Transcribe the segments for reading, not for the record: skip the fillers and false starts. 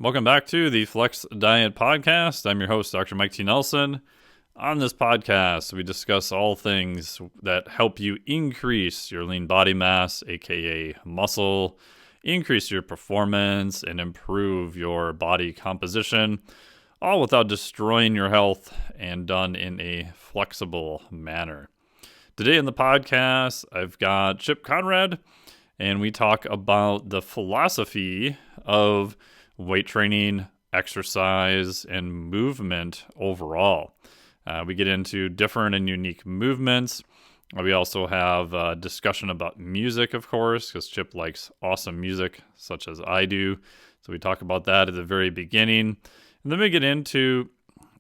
Welcome back to the Flex Diet Podcast. I'm your host, Dr. Mike T. Nelson. On this podcast, we discuss all things that help you increase your lean body mass, aka muscle, increase your performance, and improve your body composition, all without destroying your health and done in a flexible manner. Today in the podcast, I've got Chip Conrad, and we talk about the philosophy of weight training, exercise, and movement overall. We get into different and unique movements. We also have a discussion about music, of course, because Chip likes awesome music, such as I do. So we talk about that at the very beginning. And then we get into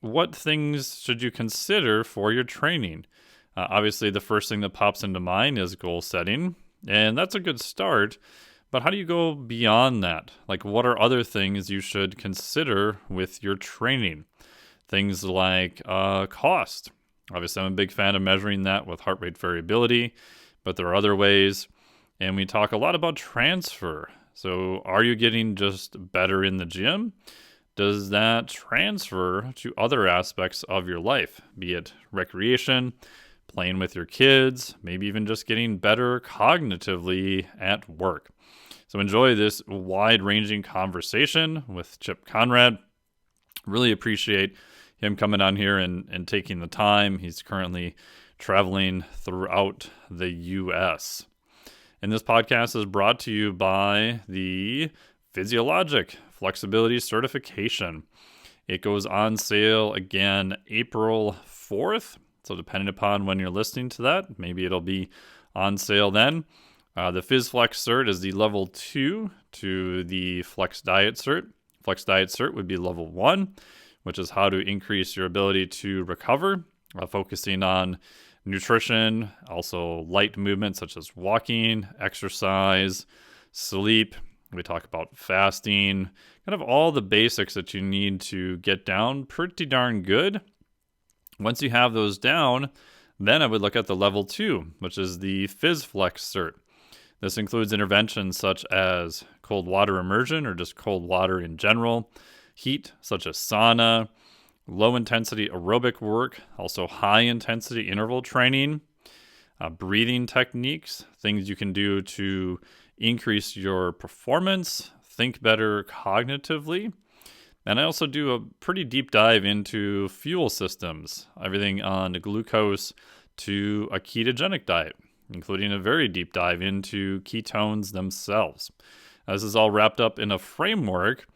what things should you consider for your training. Obviously, the first thing that pops into mind is goal setting, and that's a good start. But how do you go beyond that? Like, what are other things you should consider with your training? Things like cost. Obviously, I'm a big fan of measuring that with heart rate variability, but there are other ways. And we talk a lot about transfer. So are you getting just better in the gym? Does that transfer to other aspects of your life, be it recreation, playing with your kids, maybe even just getting better cognitively at work? So enjoy this wide-ranging conversation with Chip Conrad. Really appreciate him coming on here and taking the time. He's currently traveling throughout the U.S. And this podcast is brought to you by the Physiologic Flexibility Certification. It goes on sale again April 4th. So depending upon when you're listening to that, maybe it'll be on sale then. The PhysFlex Cert is the level 2 to the Flex Diet Cert. Flex Diet Cert would be level 1, which is how to increase your ability to recover, focusing on nutrition, also light movement such as walking, exercise, sleep. We talk about fasting, kind of all the basics that you need to get down pretty darn good. Once you have those down, then I would look at the level 2, which is the PhysFlex Cert. This includes interventions such as cold water immersion or just cold water in general, heat such as sauna, low-intensity aerobic work, also high-intensity interval training, breathing techniques, things you can do to increase your performance, think better cognitively. And I also do a pretty deep dive into fuel systems, everything on glucose to a ketogenic diet, including a very deep dive into ketones themselves. This is all wrapped up in a framework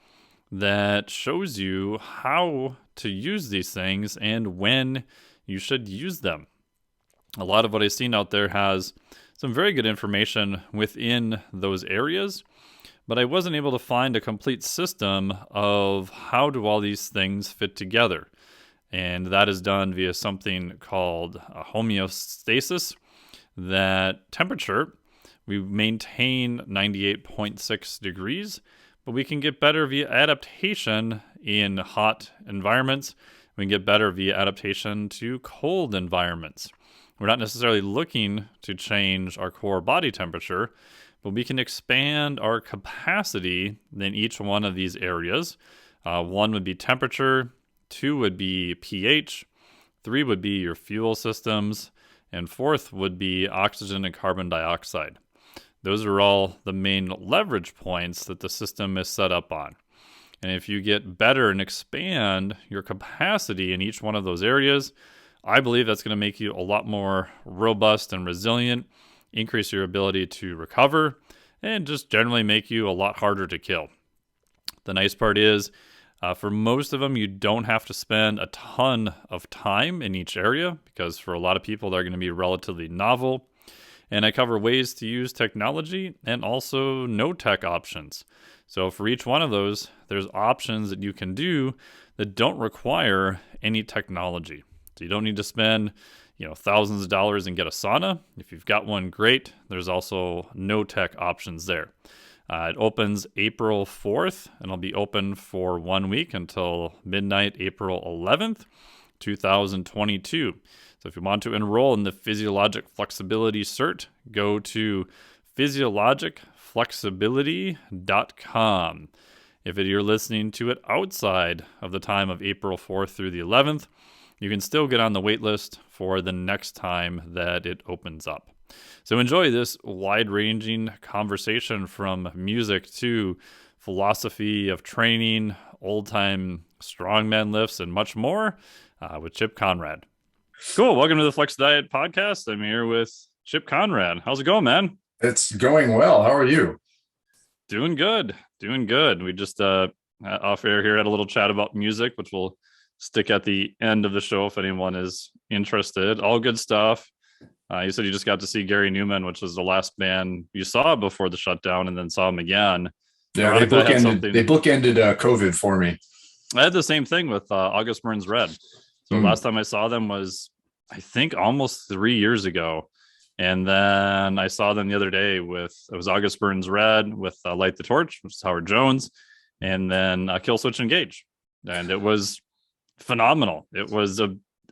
that shows you how to use these things and when you should use them. A lot of what I've seen out there has some very good information within those areas, but I wasn't able to find a complete system of how do all these things fit together. And that is done via something called homeostasis. That temperature, we maintain 98.6 degrees, but we can get better via adaptation in hot environments. We can get better via adaptation to cold environments. We're not necessarily looking to change our core body temperature, but we can expand our capacity in each one of these areas. 1 would be temperature, 2 would be pH, 3 would be your fuel systems, and 4th would be oxygen and carbon dioxide. Those are all the main leverage points that the system is set up on. And if you get better and expand your capacity in each one of those areas, I believe that's going to make you a lot more robust and resilient, increase your ability to recover, and just generally make you a lot harder to kill. The nice part is, for most of them, you don't have to spend a ton of time in each area because for a lot of people, they're going to be relatively novel. And I cover ways to use technology and also no tech options. So for each one of those, there's options that you can do that don't require any technology. So you don't need to spend, thousands of dollars and get a sauna. If you've got one, great. There's also no tech options there. It opens April 4th, and it'll be open for 1 week until midnight, April 11th, 2022. So if you want to enroll in the Physiologic Flexibility Cert, go to physiologicflexibility.com. If you're listening to it outside of the time of April 4th through the 11th, you can still get on the wait list for the next time that it opens up. So enjoy this wide-ranging conversation from music to philosophy of training, old-time strongman lifts, and much more with Chip Conrad. Cool. Welcome to the Flex Diet Podcast. I'm here with Chip Conrad. How's it going, man? It's going well. How are you? Doing good. We just off air here had a little chat about music, which we'll stick at the end of the show if anyone is interested. All good stuff. You said you just got to see Gary Newman, which was the last band you saw before the shutdown, and then saw him again. Yeah, they bookended COVID for me. I had the same thing with August Burns Red. So last time I saw them was, I think, almost 3 years ago. And then I saw them the other day it was August Burns Red with Light the Torch, which is Howard Jones, and then Kill Switch Engage. And it was phenomenal. It was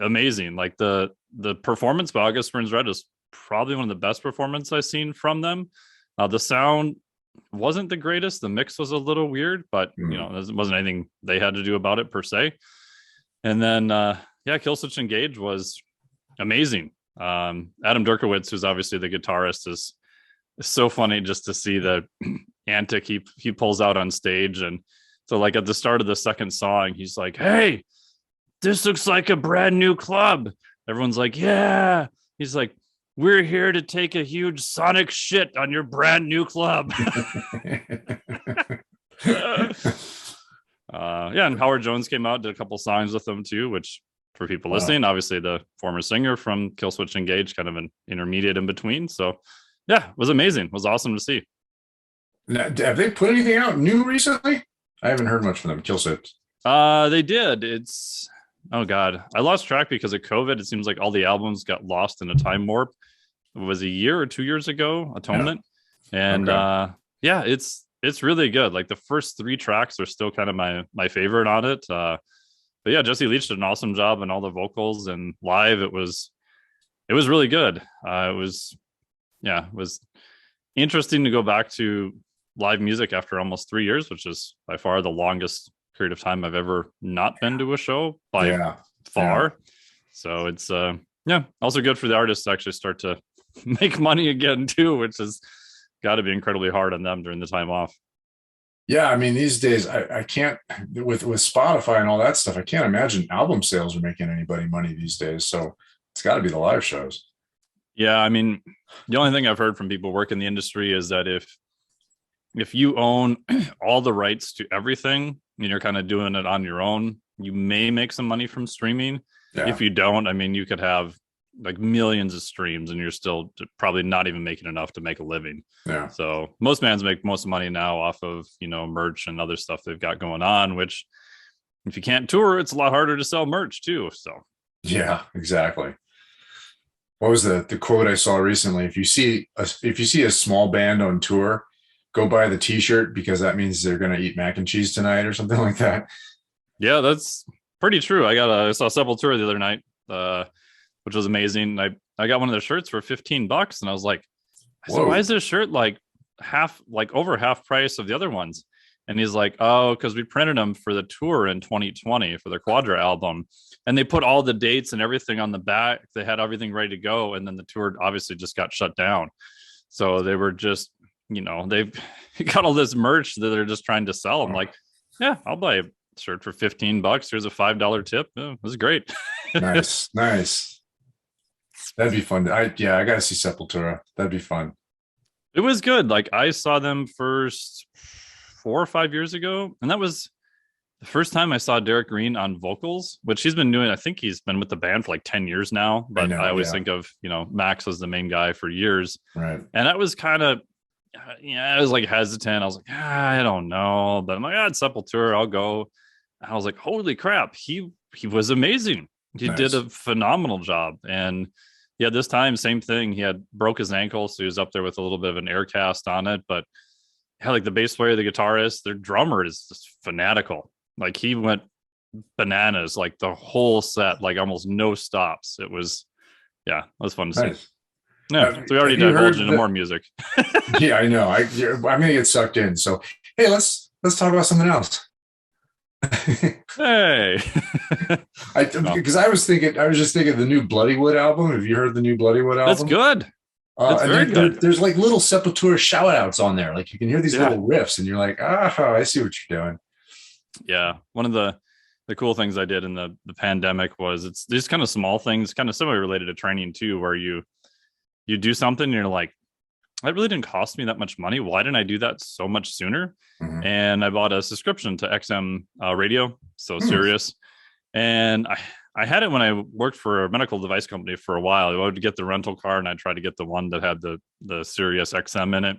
amazing. Like the performance by August Burns Red is probably one of the best performances I've seen from them. The sound wasn't the greatest. The mix was a little weird, but there wasn't anything they had to do about it per se. And then Kill Switch Engage was amazing. Adam Durkowitz, who's obviously the guitarist, is so funny just to see the antic he pulls out on stage. And so like at the start of the second song, he's like, "Hey, this looks like a brand new club." Everyone's like, "Yeah." He's like, "We're here to take a huge sonic shit on your brand new club." And Howard Jones came out, did a couple songs with them too, which for people listening, obviously the former singer from Kill Switch Engage, kind of an intermediate in between. So yeah, it was amazing. It was awesome to see. Now, have they put anything out new recently? I haven't heard much from them. Kill Switch. They did. Oh God, I lost track because of COVID. It seems like all the albums got lost in a time warp. It was a year or 2 years ago, Atonement. Yeah. And it's really good. Like the first 3 tracks are still kind of my favorite on it. But yeah, Jesse Leach did an awesome job on all the vocals, and live it was really good. It was interesting to go back to live music after almost 3 years, which is by far the longest period of time I've ever not been to a show by far. Yeah. So it's also good for the artists to actually start to make money again too, which has got to be incredibly hard on them during the time off. Yeah, I mean, these days I can't with Spotify and all that stuff. I can't imagine album sales are making anybody money these days. So it's got to be the live shows. Yeah, I mean, the only thing I've heard from people working in the industry is that if you own all the rights to everything and you're kind of doing it on your own, you may make some money from streaming. Yeah. If you don't, I mean, you could have like millions of streams and you're still probably not even making enough to make a living. Yeah. So most bands make most money now off of, merch and other stuff they've got going on, which if you can't tour, it's a lot harder to sell merch too. So yeah, exactly. What was the quote I saw recently? If you see a small band on tour, go buy the t-shirt because that means they're going to eat mac and cheese tonight or something like that. Yeah, that's pretty true. I saw Sepultura the other night, which was amazing. I got one of their shirts for $15 and I was like, why is this shirt over half price of the other ones? And he's like, oh, because we printed them for the tour in 2020 for their Quadra album. And they put all the dates and everything on the back. They had everything ready to go. And then the tour obviously just got shut down. So they were just, they've got all this merch that they're just trying to sell. I'm like, yeah, I'll buy a shirt for $15. Here's a $5 tip. Oh, it was great. Nice. That'd be fun. I got to see Sepultura. That'd be fun. It was good. Like I saw them first 4 or 5 years ago. And that was the first time I saw Derek Green on vocals, which he's been doing. I think he's been with the band for like 10 years now, but I always think of, Max as the main guy for years. Right. And that was kind of, I was like hesitant. I was like, I don't know, but I'm like, it's Sepultura. I'll go. And I was like, holy crap. He was amazing. He did a phenomenal job. And yeah, this time, same thing. He broke his ankle. So he was up there with a little bit of an air cast on it, but like the bass player, the guitarist, their drummer is just fanatical. Like he went bananas, like the whole set, like almost no stops. It was fun to see. Yeah, so we already divulged into more music. Yeah, I know. I'm going to get sucked in. So, hey, let's let's talk about something else. Hey. Because I was just thinking the new Bloodywood album. Have you heard the new Bloodywood album? That's good. That's And very good. there's like little Sepultura shout outs on there. Like you can hear these little riffs and you're like, I see what you're doing. Yeah. One of the cool things I did in the pandemic was it's these kind of small things, kind of similarly related to training too, where you do something and you're like, that really didn't cost me that much money. Why didn't I do that so much sooner? Mm-hmm. And I bought a subscription to XM radio, so Sirius. And I had it when I worked for a medical device company for a while. I would get the rental car and I tried to get the one that had the Sirius XM in it.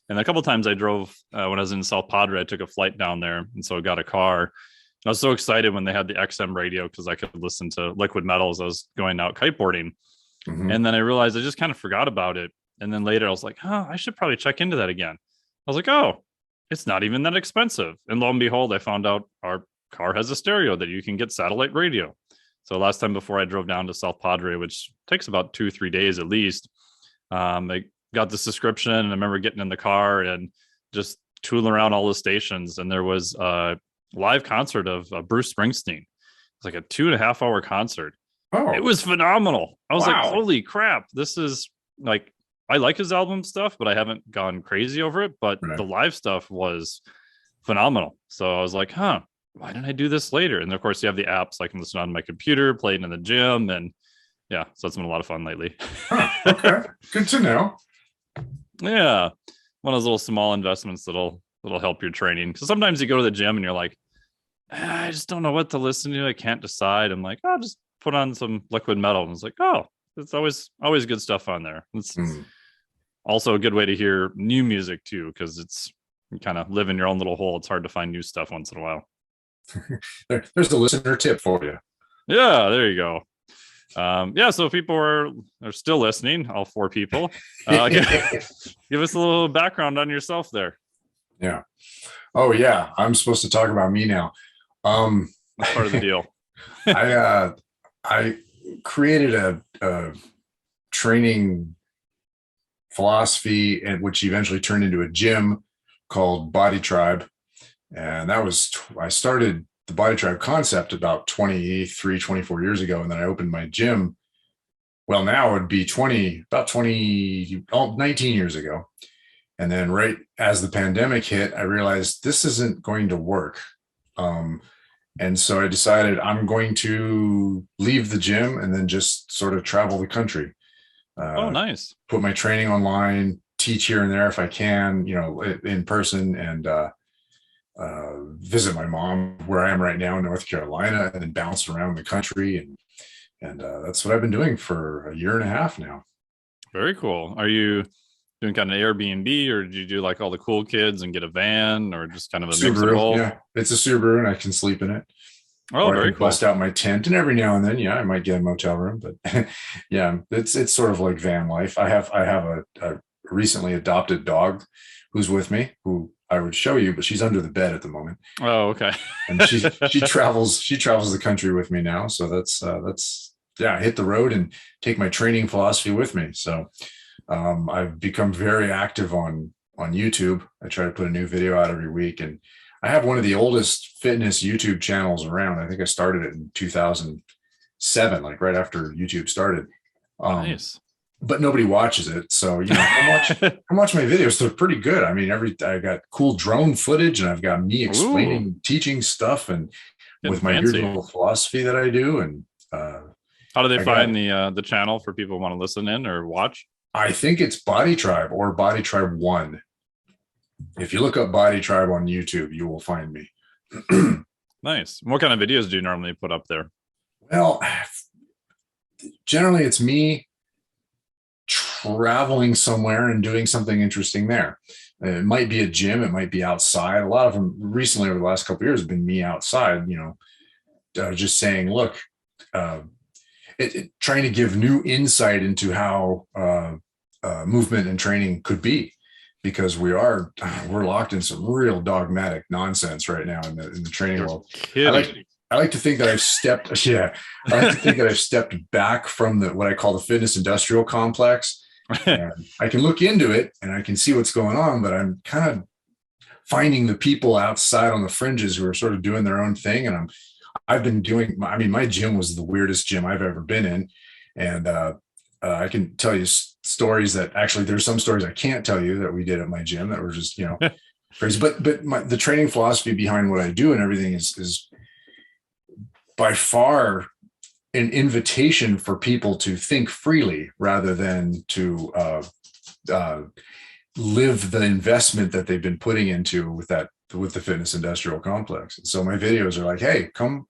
And a couple of times I drove when I was in South Padre, I took a flight down there. And so I got a car. I was so excited when they had the XM radio because I could listen to Liquid Metal as I was going out kiteboarding. Mm-hmm. And then I realized I just kind of forgot about it. And then later I was like, I should probably check into that again. I was like, it's not even that expensive. And lo and behold, I found out our car has a stereo that you can get satellite radio. So last time before I drove down to South Padre, which takes about 2-3 days at least, I got the subscription and I remember getting in the car and just tooling around all the stations. And there was a live concert of Bruce Springsteen. It's like a 2.5 hour concert. Oh, it was phenomenal. I was like, holy crap. This is like, I like his album stuff, but I haven't gone crazy over it. But the live stuff was phenomenal. So I was like, why didn't I do this later? And of course, you have the apps I can listen on my computer, play it in the gym. And so it's been a lot of fun lately. Okay. Good to know. Yeah. One of those little small investments that'll help your training. Because sometimes you go to the gym and you're like, I just don't know what to listen to. I can't decide. I'm like, I'll just put on some Liquid Metal. And it's like, it's always good stuff on there. It's also a good way to hear new music too, because you kind of live in your own little hole. It's hard to find new stuff once in a while. There's a listener tip for you. Yeah, there you go. So people are still listening, all 4 people. Give us a little background on yourself there. Yeah. Oh yeah, I'm supposed to talk about me now. That's part of the deal. I created a training philosophy, and which eventually turned into a gym called Body Tribe. And that was, I started the Body Tribe concept about 24 years ago. And then I opened my gym. Well, now it would be 19 years ago. And then right as the pandemic hit, I realized this isn't going to work. And so I decided I'm going to leave the gym and then just sort of travel the country. Nice. Put my training online, teach here and there if I can, in person, and visit my mom where I am right now in North Carolina, and then bounce around the country. And that's what I've been doing for 1.5 years now. Very cool. Are you doing kind of Airbnb, or did you do like all the cool kids and get a van, or just kind of a mix of all? Yeah, it's a Subaru and I can sleep in it. Oh, or very I can cool. Bust out my tent, and every now and then, I might get a motel room, but yeah, it's sort of like van life. I have a recently adopted dog who's with me, who I would show you, but she's under the bed at the moment. Oh, okay. And she travels the country with me now. So that's I hit the road and take my training philosophy with me. So I've become very active on YouTube. I try to put a new video out every week, and I have one of the oldest fitness YouTube channels around. I think I started it in 2007, like right after YouTube started. Nice. But nobody watches it. So, I watch my videos. They're pretty good. I mean, I got cool drone footage, and I've got me explaining, teaching stuff, and with my weird little philosophy that I do. And how do they find the channel for people who want to listen in or watch? I think it's Body Tribe or Body Tribe 1. If you look up Body Tribe on YouTube, you will find me. Nice. What kind of videos do you normally put up there? Well, generally it's me traveling somewhere and doing something interesting there. It might be a gym, it might be outside. A lot of them recently over the last couple of years have been me outside, just saying, look, trying to give new insight into how movement and training could be, because we're locked in some real dogmatic nonsense right now in the training world. I like to think that I've stepped back from what I call the fitness industrial complex. And I can look into it and I can see what's going on, but I'm kind of finding the people outside on the fringes who are sort of doing their own thing. And I've been doing, I mean, my gym was the weirdest gym I've ever been in. And I can tell you stories that actually there's some stories I can't tell you that we did at my gym that were just, crazy. But the training philosophy behind what I do and everything is by far an invitation for people to think freely rather than to live the investment that they've been putting into with the fitness industrial complex. And so my videos are like, hey, come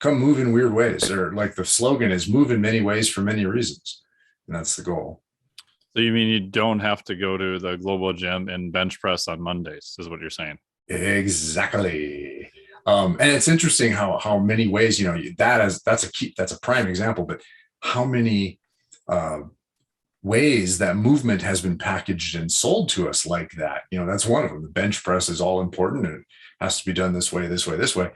move in weird ways, or like the slogan is move in many ways for many reasons. And that's the goal. So you mean you don't have to go to the global gym and bench press on Mondays is what you're saying? Exactly. And it's interesting how many ways, that's a prime example, but how many ways that movement has been packaged and sold to us like that. That's one of them. The bench press is all important and it has to be done this way, this way, this way.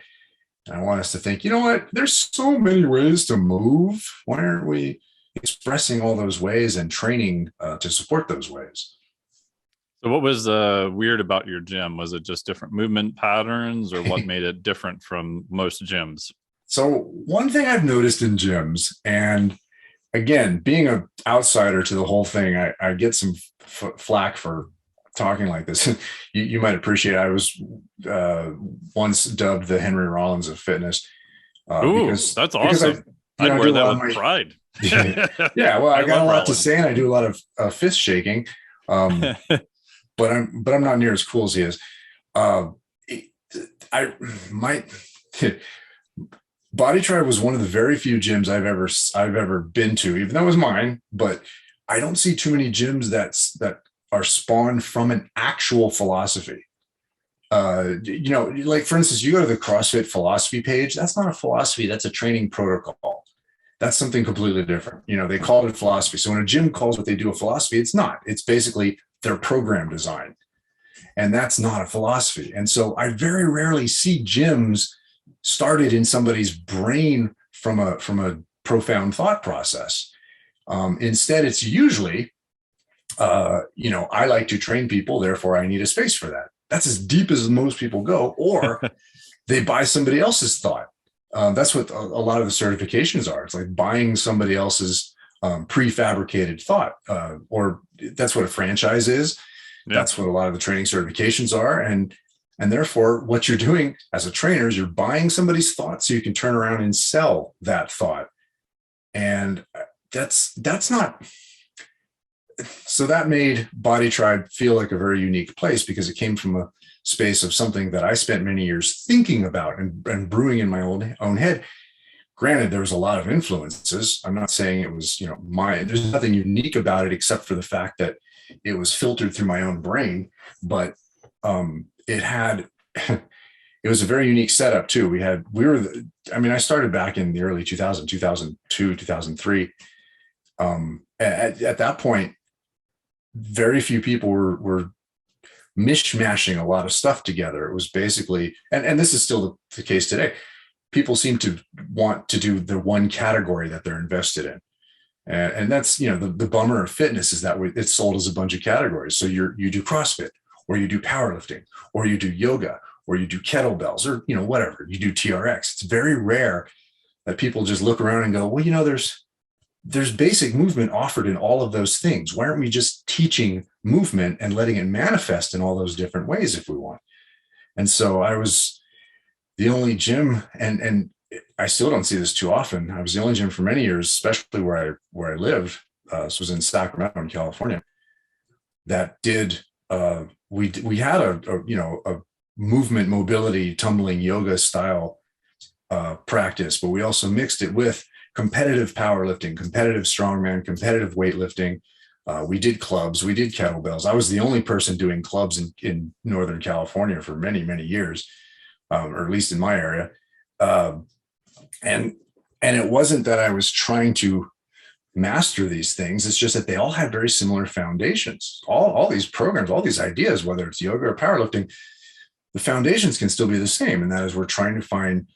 And I want us to think, you know what? There's so many ways to move. Why aren't we expressing all those ways and training to support those ways? So what was weird about your gym? Was it just different movement patterns, or what made it different from most gyms? So one thing I've noticed in gyms, and again, being an outsider to the whole thing, I get some flack for talking like this. You might appreciate it. I was once dubbed the Henry Rollins of fitness. Ooh, that's awesome. I'd wear that with pride. Yeah, well, I got a lot Rollins to say, and I do a lot of fist shaking. But I'm not near as cool as he is. Body Tribe was one of the very few gyms I've ever been to, even though it was mine. But I don't see too many gyms that are spawned from an actual philosophy. Like for instance, you go to the CrossFit philosophy page. That's not a philosophy. That's a training protocol. That's something completely different. They call it philosophy. So when a gym calls what they do a philosophy, it's not. It's basically their program design. And that's not a philosophy. And so I very rarely see gyms started in somebody's brain from a profound thought process. Instead, it's usually, I like to train people, therefore I need a space for that. That's as deep as most people go, or they buy somebody else's thought. That's what a lot of the certifications are. It's like buying somebody else's prefabricated thought, or that's what a franchise is. Yeah. That's what a lot of the training certifications are. And therefore, what you're doing as a trainer is you're buying somebody's thought so you can turn around and sell that thought. And that's not. So that made Body Tribe feel like a very unique place because it came from a space of something that I spent many years thinking about and brewing in my own head. Granted, there was a lot of influences. I'm not saying it was, there's nothing unique about it except for the fact that it was filtered through my own brain, but it was a very unique setup too. I started back in the early 2002, 2003. At that point, very few people were mishmashing a lot of stuff together. It was basically, and this is still the case today. People seem to want to do the one category that they're invested in. And that's, the bummer of fitness is that it's sold as a bunch of categories. So you do CrossFit, or you do powerlifting, or you do yoga, or you do kettlebells, or, whatever, you do TRX. It's very rare that people just look around and go, well, there's basic movement offered in all of those things. Why aren't we just teaching movement and letting it manifest in all those different ways if we want? And so I was the only gym, and I still don't see this too often. I was the only gym for many years, especially where I lived. This was in Sacramento, in California. That did we had a movement, mobility, tumbling yoga style practice, but we also mixed it with competitive powerlifting, competitive strongman, competitive weightlifting. We did clubs, we did kettlebells. I was the only person doing clubs in Northern California for many, many years, or at least in my area. And it wasn't that I was trying to master these things. It's just that they all have very similar foundations. All these programs, all these ideas, whether it's yoga or powerlifting, the foundations can still be the same. And that is, we're trying to find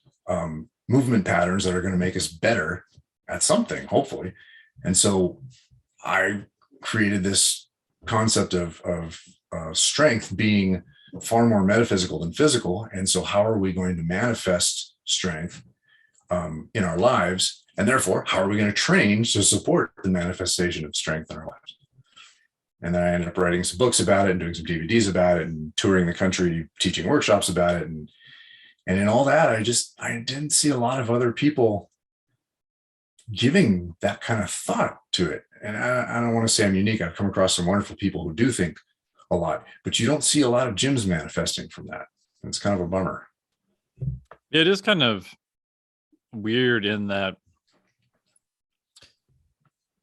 movement patterns that are going to make us better at something, hopefully. And so I created this concept of strength being far more metaphysical than physical. And so how are we going to manifest strength in our lives? And therefore, how are we going to train to support the manifestation of strength in our lives? And then I ended up writing some books about it and doing some DVDs about it and touring the country, teaching workshops about it. And in all that, I didn't see a lot of other people giving that kind of thought to it. And I don't want to say I'm unique. I've come across some wonderful people who do think a lot, but you don't see a lot of gyms manifesting from that. And it's kind of a bummer. It is kind of weird in that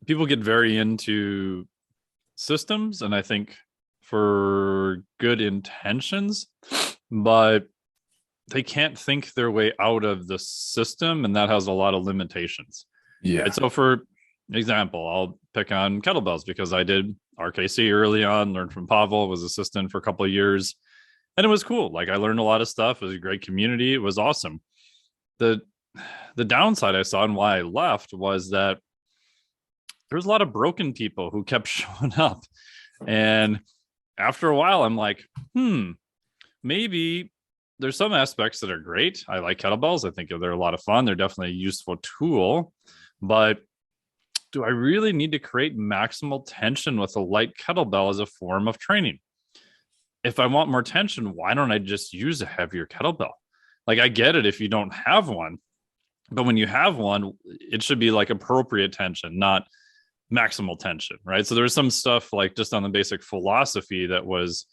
people get very into systems, and I think for good intentions, but they can't think their way out of the system, and that has a lot of limitations. Yeah. And so for example, I'll pick on kettlebells because I did RKC early on, learned from Pavel, was assistant for a couple of years, and it was cool. Like I learned a lot of stuff. It was a great community. It was awesome. The downside I saw and why I left was that there was a lot of broken people who kept showing up. And after a while, I'm like, maybe there's some aspects that are great. I like kettlebells. I think they're a lot of fun. They're definitely a useful tool. But do I really need to create maximal tension with a light kettlebell as a form of training? If I want more tension, why don't I just use a heavier kettlebell? Like I get it if you don't have one, but when you have one, it should be like appropriate tension, not maximal tension, right? So there's some stuff like just on the basic philosophy that was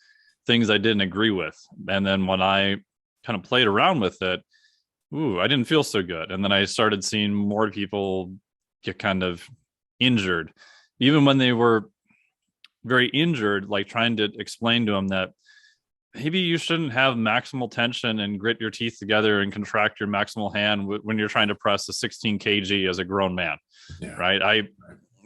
things I didn't agree with. And then when I kind of played around with it, I didn't feel so good. And then I started seeing more people get kind of injured, even when they were very injured, like trying to explain to them that maybe you shouldn't have maximal tension and grit your teeth together and contract your maximal hand when you're trying to press a 16 kg as a grown man, right?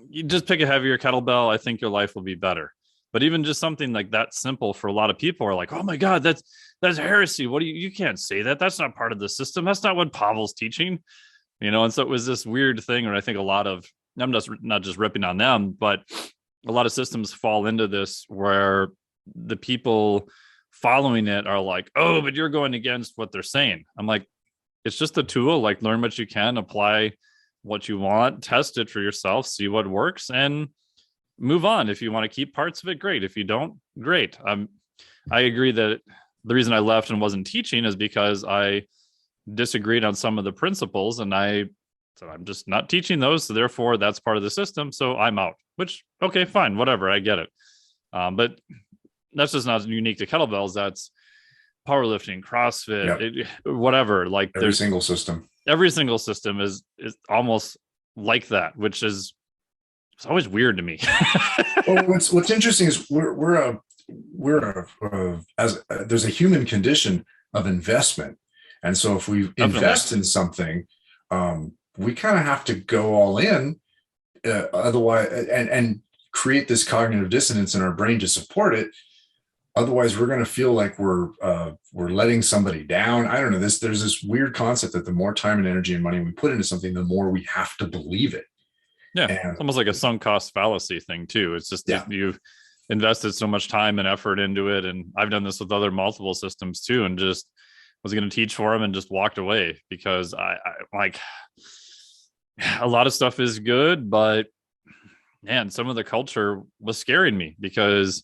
You just pick a heavier kettlebell. I think your life will be better. But even just something like that simple for a lot of people are like, oh my God, that's heresy. What do you can't say that. That's not part of the system. That's not what Pavel's teaching, And so it was this weird thing where I think a lot of, I'm just not just ripping on them, but a lot of systems fall into this where the people following it are like, oh, but you're going against what they're saying. I'm like, it's just a tool, like learn what you can, apply what you want, test it for yourself, see what works, and move on. If you want to keep parts of it, great. If you don't, great. I agree that the reason I left and wasn't teaching is because I disagreed on some of the principles, and I said, I'm just not teaching those. So therefore that's part of the system. So I'm out, which, okay, fine, whatever. I get it. But that's just not unique to kettlebells. That's powerlifting, CrossFit, whatever. Like every single system is almost like that, which is, it's always weird to me. Well, what's interesting is there's a human condition of investment. And so if we invest in something, we kind of have to go all in, otherwise, and create this cognitive dissonance in our brain to support it. Otherwise, we're going to feel like we're letting somebody down. I don't know. There's this weird concept that the more time and energy and money we put into something, the more we have to believe it. Yeah, it's almost like a sunk cost fallacy thing too. It's just that you've invested so much time and effort into it, and I've done this with other multiple systems too, and just was going to teach for them and just walked away because I like a lot of stuff is good, but man, some of the culture was scaring me because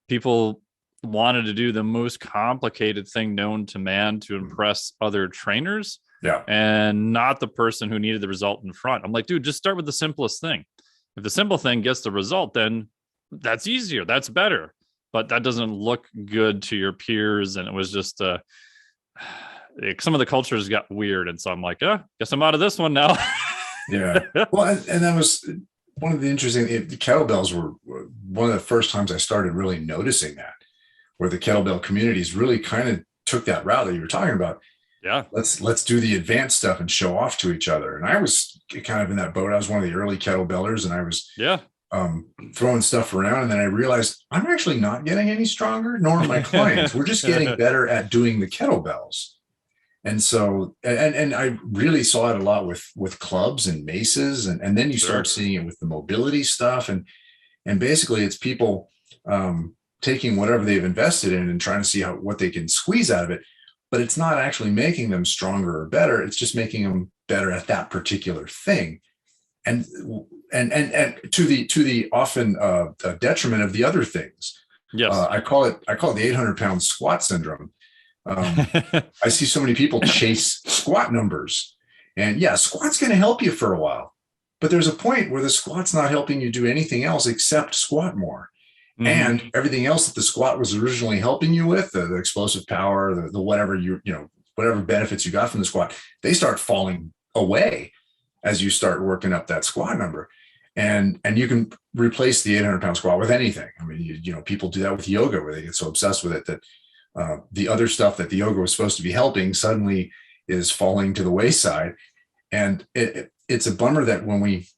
people wanted to do the most complicated thing known to man to impress other trainers, and not the person who needed the result in front. I'm like, dude, just start with the simplest thing. If the simple thing gets the result, then that's easier, that's better, but that doesn't look good to your peers. And it was just some of the cultures got weird, and so I'm like, guess I'm out of this one now. Well, and that was one of the interesting, the kettlebells were one of the first times I started really noticing that, where the kettlebell communities really kind of took that route that you were talking about. Let's do the advanced stuff and show off to each other. And I was kind of in that boat. I was one of the early kettlebellers, and I was throwing stuff around. And then I realized I'm actually not getting any stronger, nor are my clients. We're just getting better at doing the kettlebells. And so, and I really saw it a lot with clubs and maces. And then you start seeing it with the mobility stuff. And basically it's people taking whatever they've invested in and trying to see what they can squeeze out of it. But it's not actually making them stronger or better. It's just making them better at that particular thing. And to the often detriment of the other things. Yes. I call it the 800-pound squat syndrome. I see so many people chase squat numbers, and yeah, squat's going to help you for a while, but there's a point where the squat's not helping you do anything else except squat more. Mm-hmm. And everything else that the squat was originally helping you with, the explosive power, the whatever whatever benefits you got from the squat, they start falling away as you start working up that squat number. And you can replace the 800-pound squat with anything. I mean, people do that with yoga, where they get so obsessed with it that the other stuff that the yoga was supposed to be helping suddenly is falling to the wayside. And it's a bummer that when we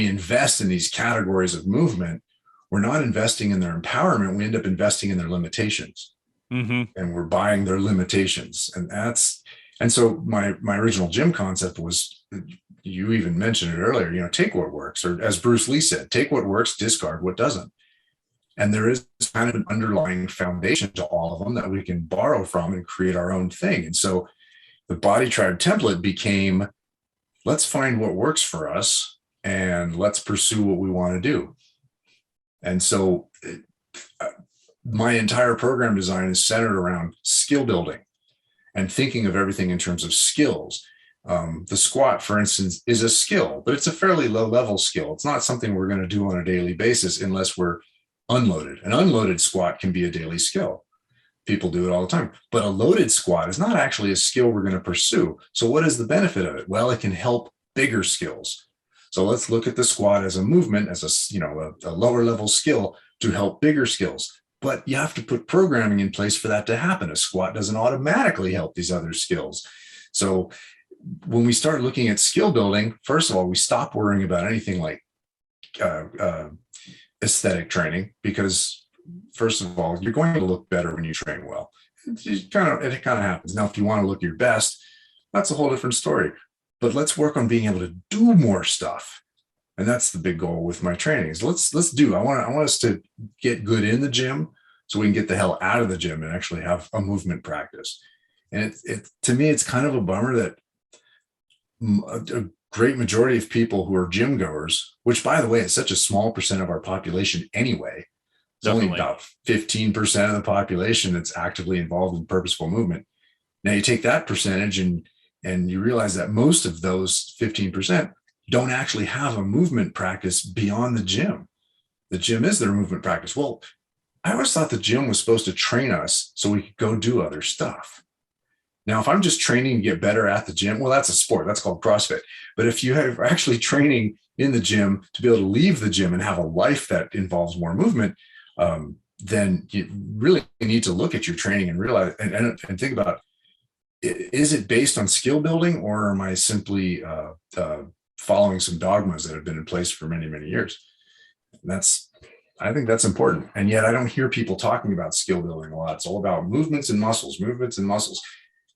invest in these categories of movement, we're not investing in their empowerment. We end up investing in their limitations, and we're buying their limitations. And so my original gym concept was, you even mentioned it earlier, take what works, or as Bruce Lee said, take what works, discard what doesn't. And there is kind of an underlying foundation to all of them that we can borrow from and create our own thing. And so the Body Tribe template became, let's find what works for us and let's pursue what we want to do. And so my entire program design is centered around skill building and thinking of everything in terms of skills. The squat, for instance, is a skill, but it's a fairly low level skill. It's not something we're going to do on a daily basis unless we're unloaded. An unloaded squat can be a daily skill. People do it all the time, but a loaded squat is not actually a skill we're going to pursue. So what is the benefit of it? Well, it can help bigger skills. So let's look at the squat as a movement, as a lower level skill to help bigger skills. But you have to put programming in place for that to happen. A squat doesn't automatically help these other skills. So when we start looking at skill building, first of all, we stop worrying about anything like aesthetic training, because first of all, you're going to look better when you train well. It kind of happens. Now, if you want to look your best, that's a whole different story. But let's work on being able to do more stuff. And that's the big goal with my training is I want us to get good in the gym so we can get the hell out of the gym and actually have a movement practice. And to me, it's kind of a bummer that a great majority of people who are gym goers, which by the way, is such a small percent of our population anyway. It's Definitely. Only about 15% of the population that's actively involved in purposeful movement. Now you take that percentage and you realize that most of those 15% don't actually have a movement practice beyond the gym. The gym is their movement practice. Well, I always thought the gym was supposed to train us so we could go do other stuff. Now, if I'm just training to get better at the gym, well, that's a sport. That's called CrossFit. But if you are actually training in the gym to be able to leave the gym and have a life that involves more movement, then you really need to look at your training and realize and think about, is it based on skill building, or am I simply following some dogmas that have been in place for many, many years? And I think that's important. And yet I don't hear people talking about skill building a lot. It's all about movements and muscles.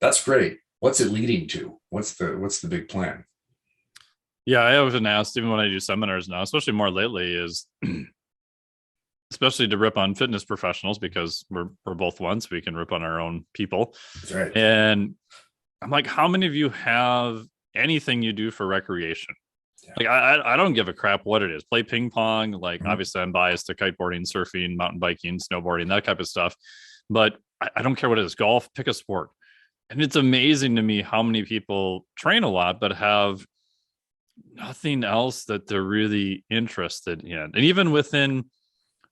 That's great. What's it leading to? What's the big plan? Yeah, I often asked, even when I do seminars now, especially more lately, is especially to rip on fitness professionals, because we're both ones, we can rip on our own people. That's right. And I'm like, how many of you have anything you do for recreation? Yeah. Like, I don't give a crap what it is. Play ping pong. Like, obviously I'm biased to kiteboarding, surfing, mountain biking, snowboarding, that type of stuff. But I don't care what it is. Golf, pick a sport. And it's amazing to me how many people train a lot, but have nothing else that they're really interested in. And even within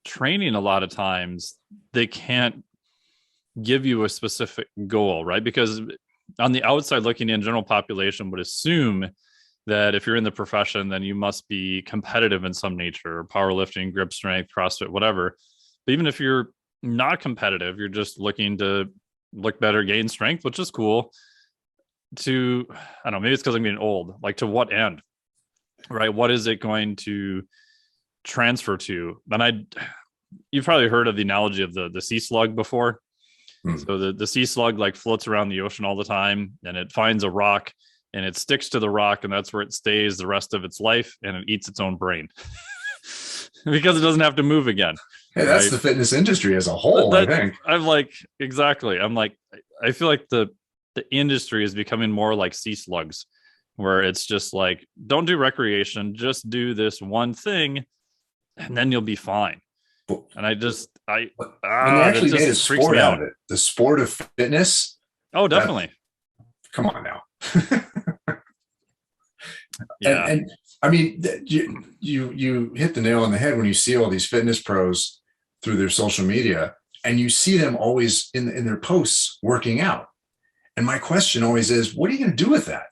training, a lot of times they can't give you a specific goal, right? Because on the outside looking in, general population would assume that if you're in the profession, then you must be competitive in some nature, powerlifting, grip strength, CrossFit, whatever. But even if you're not competitive, you're just looking to look better, gain strength, which is cool. I don't know, maybe it's because I'm getting old. Like, to what end, right? What is it going to transfer to? And you've probably heard of the analogy of the sea slug before. So the sea slug like floats around the ocean all the time, and it finds a rock and it sticks to the rock, and that's where it stays the rest of its life, and it eats its own brain because it doesn't have to move again. Hey, that's right? the fitness industry as a That, whole, I that think. I'm like, exactly. I'm like, I feel like the industry is becoming more like sea slugs, where it's just like, don't do recreation, just do this one thing, and then you'll be fine. But, And when they that actually made a just freaks sport me out out. of it, the sport of fitness, Oh, that definitely. come on now. and Yeah. and I mean, you hit the nail on the head when you see all these fitness pros through their social media, and you see them always in their posts working out. And my question always is, what are you going to do with that?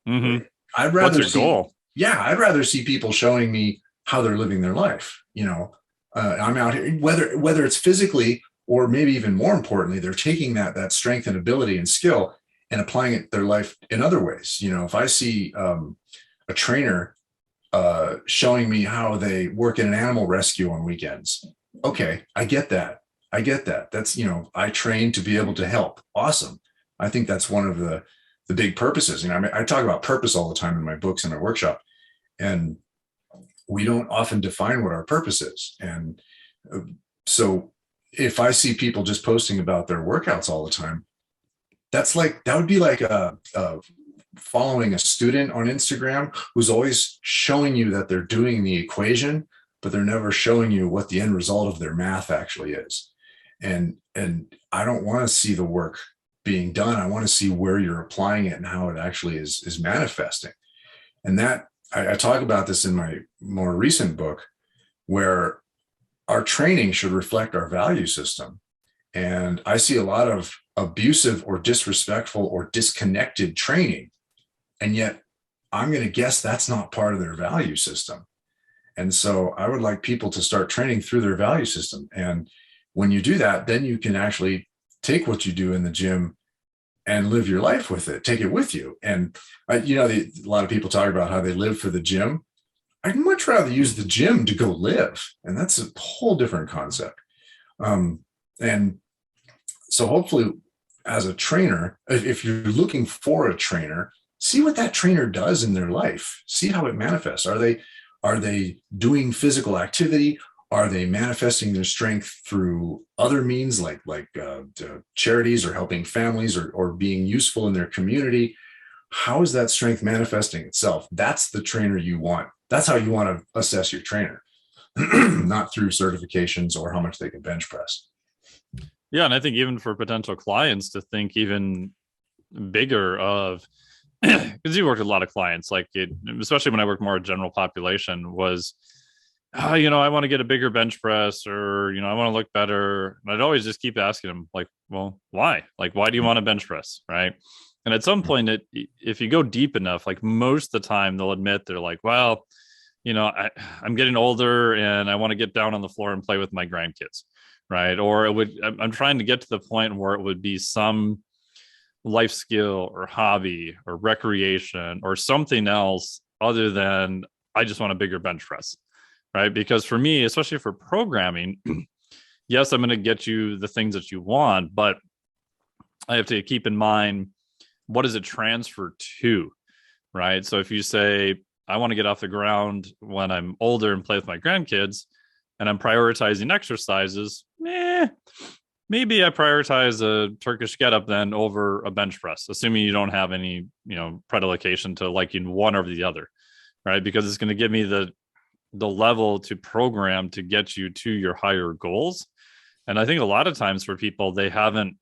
Mm-hmm. I'd What's rather your see, goal? yeah, I'd rather see people showing me how they're living their life. I'm out here, whether it's physically or maybe even more importantly, they're taking that strength and ability and skill and applying it their life in other ways. If I see a trainer showing me how they work in an animal rescue on weekends, okay, I get that. I get that. That's I train to be able to help. Awesome. I think that's one of the big purposes. I mean, I talk about purpose all the time in my books and my workshop, and we don't often define what our purpose is. And so if I see people just posting about their workouts all the time, that would be like following a student on Instagram who's always showing you that they're doing the equation, but they're never showing you what the end result of their math actually is. And I don't want to see the work being done. I want to see where you're applying it and how it actually is manifesting. And that I talk about this in my more recent book, where our training should reflect our value system. And I see a lot of abusive or disrespectful or disconnected training. And yet I'm going to guess that's not part of their value system. And so I would like people to start training through their value system. And when you do that, then you can actually take what you do in the gym and live your life with it, take it with you. And a lot of people talk about how they live for the gym. I'd much rather use the gym to go live. And that's a whole different concept. And so hopefully as a trainer, if you're looking for a trainer, see what that trainer does in their life, see how it manifests. Are they doing physical activity? Are they manifesting their strength through other means like charities or helping families or being useful in their community? How is that strength manifesting itself? That's the trainer you want. That's how you want to assess your trainer, not through certifications or how much they can bench press. Yeah, and I think even for potential clients to think even bigger of, because you work with a lot of clients, like especially when I work more general population, was, I want to get a bigger bench press, or I want to look better. And I'd always just keep asking them, like, well, why? Like, why do you want to bench press, right? And at some point, if you go deep enough, like most of the time, they'll admit they're like, well, I'm getting older and I want to get down on the floor and play with my grandkids, right? Or I'm trying to get to the point where it would be some life skill or hobby or recreation or something else other than I just want a bigger bench press, right? Because for me, especially for programming, yes, I'm going to get you the things that you want, but I have to keep in mind, what does it transfer to, right? So if you say, I want to get off the ground when I'm older and play with my grandkids, and I'm prioritizing exercises, maybe I prioritize a Turkish get up then over a bench press, assuming you don't have any, predilection to liking one over the other, right? Because it's going to give me the level to program to get you to your higher goals. And I think a lot of times for people, they haven't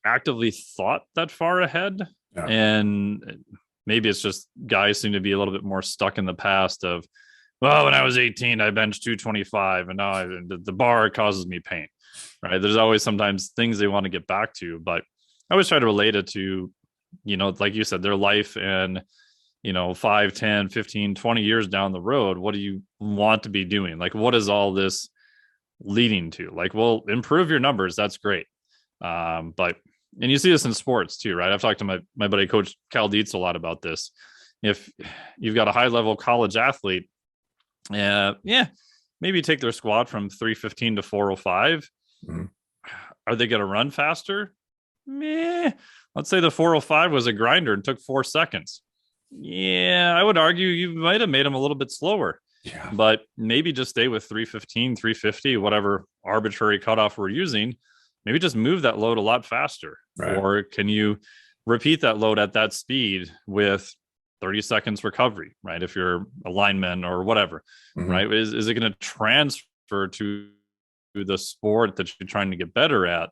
actively thought that far ahead. Yeah. And maybe it's just guys seem to be a little bit more stuck in the past of, well, when I was 18, I benched 225 and now the bar causes me pain, right? There's always sometimes things they want to get back to, but I always try to relate it to, like you said, their life and, 5, 10, 15, 20 years down the road. What do you want to be doing? Like, what is all this leading to? Like, well, improve your numbers. That's great. But and you see this in sports too, right? I've talked to my buddy Coach Cal Dietz a lot about this. If you've got a high level college athlete, maybe take their squat from 315 to 405. Mm-hmm. Are they going to run faster? Let's say the 405 was a grinder and took 4 seconds. Yeah, I would argue you might have made them a little bit slower. Yeah. but maybe just stay with 315, 350, whatever arbitrary cutoff we're using. Maybe just move that load a lot faster. Right. Or can you repeat that load at that speed with 30 seconds recovery, right? If you're a lineman or whatever, Hmm. right? Is it going to transfer to the sport that you're trying to get better at?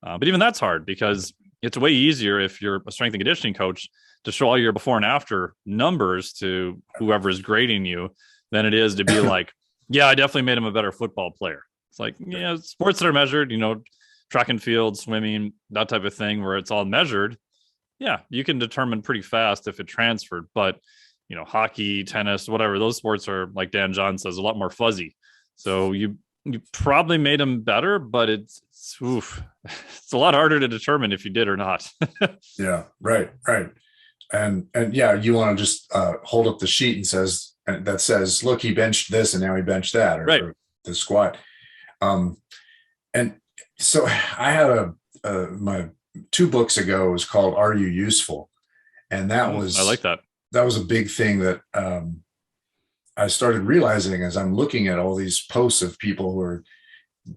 But even that's hard because it's way easier if you're a strength and conditioning coach to show all your before and after numbers to whoever is grading you than it is to be like, yeah, I definitely made him a better football player. It's like, yeah, sports that are measured, track and field, swimming, that type of thing where it's all measured. Yeah, you can determine pretty fast if it transferred. But, hockey, tennis, whatever, those sports are, like Dan John says, a lot more fuzzy. So you probably made them better, but it's a lot harder to determine if you did or not. Yeah. Right. Right. And yeah, you want to just hold up the sheet and that says, look, he benched this and now he benched that, Right. or the squat. Um, and so I had my 2 books ago was called Are You Useful? And I like that. that was a big thing that I started realizing as I'm looking at all these posts of people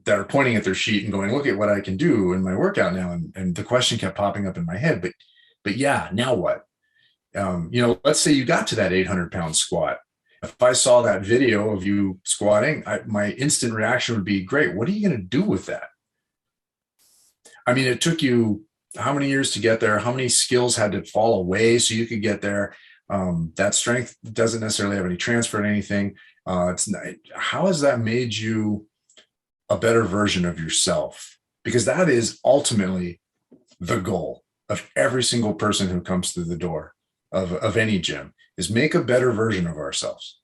that are pointing at their sheet and going, look at what I can do in my workout now. And the question kept popping up in my head, but yeah, now what? Let's say you got to that 800-pound squat. If I saw that video of you squatting, my instant reaction would be, great. What are you going to do with that? I mean, it took you how many years to get there? How many skills had to fall away so you could get there? That strength doesn't necessarily have any transfer to anything. It's not, how has that made you a better version of yourself? Because that is ultimately the goal of every single person who comes through the door of any gym, is make a better version of ourselves.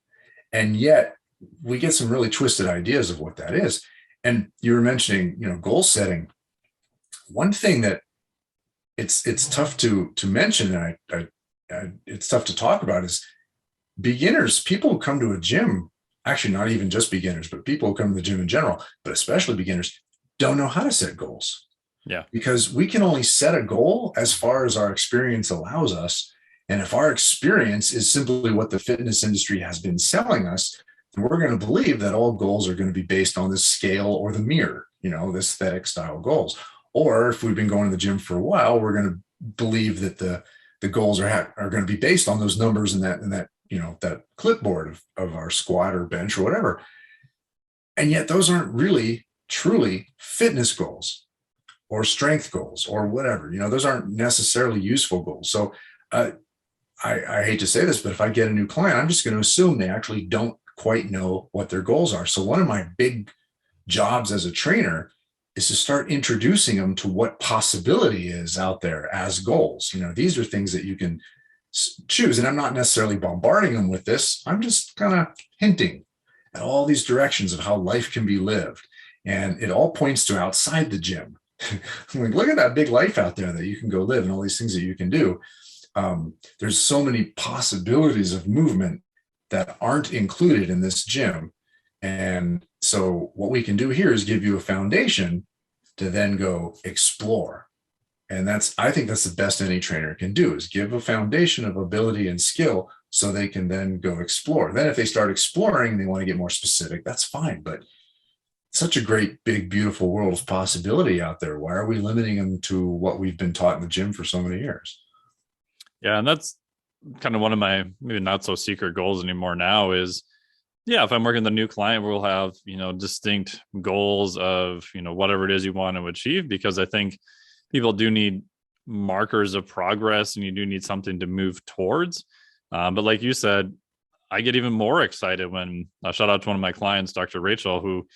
And yet we get some really twisted ideas of what that is. And you were mentioning, goal setting. One thing that it's tough to mention, and it's tough to talk about, is beginners. People who come to a gym, actually not even just beginners, but people who come to the gym in general, but especially beginners, don't know how to set goals. Yeah. Because we can only set a goal as far as our experience allows us. And if our experience is simply what the fitness industry has been selling us, then we're going to believe that all goals are going to be based on this scale or the mirror, the aesthetic style goals. Or if we've been going to the gym for a while, we're going to believe that the goals are going to be based on those numbers and that clipboard of our squat or bench or whatever. And yet those aren't really truly fitness goals or strength goals or whatever. Those aren't necessarily useful goals. So I hate to say this, but if I get a new client, I'm just going to assume they actually don't quite know what their goals are. So one of my big jobs as a trainer is to start introducing them to what possibility is out there as goals. These are things that you can choose. And I'm not necessarily bombarding them with this. I'm just kind of hinting at all these directions of how life can be lived. And it all points to outside the gym. Like, look at that big life out there that you can go live and all these things that you can do. There's so many possibilities of movement that aren't included in this gym. And so what we can do here is give you a foundation to then go explore. And I think that's the best any trainer can do, is give a foundation of ability and skill so they can then go explore. Then if they start exploring and they want to get more specific, that's fine. But such a great, big, beautiful world of possibility out there. Why are we limiting them to what we've been taught in the gym for so many years? Yeah. And that's kind of one of my maybe not so secret goals anymore now is, yeah, if I'm working with a new client, we'll have, distinct goals of, whatever it is you want to achieve, because I think people do need markers of progress and you do need something to move towards. But like you said, I get even more excited when shout out to one of my clients, Dr. Rachel, who,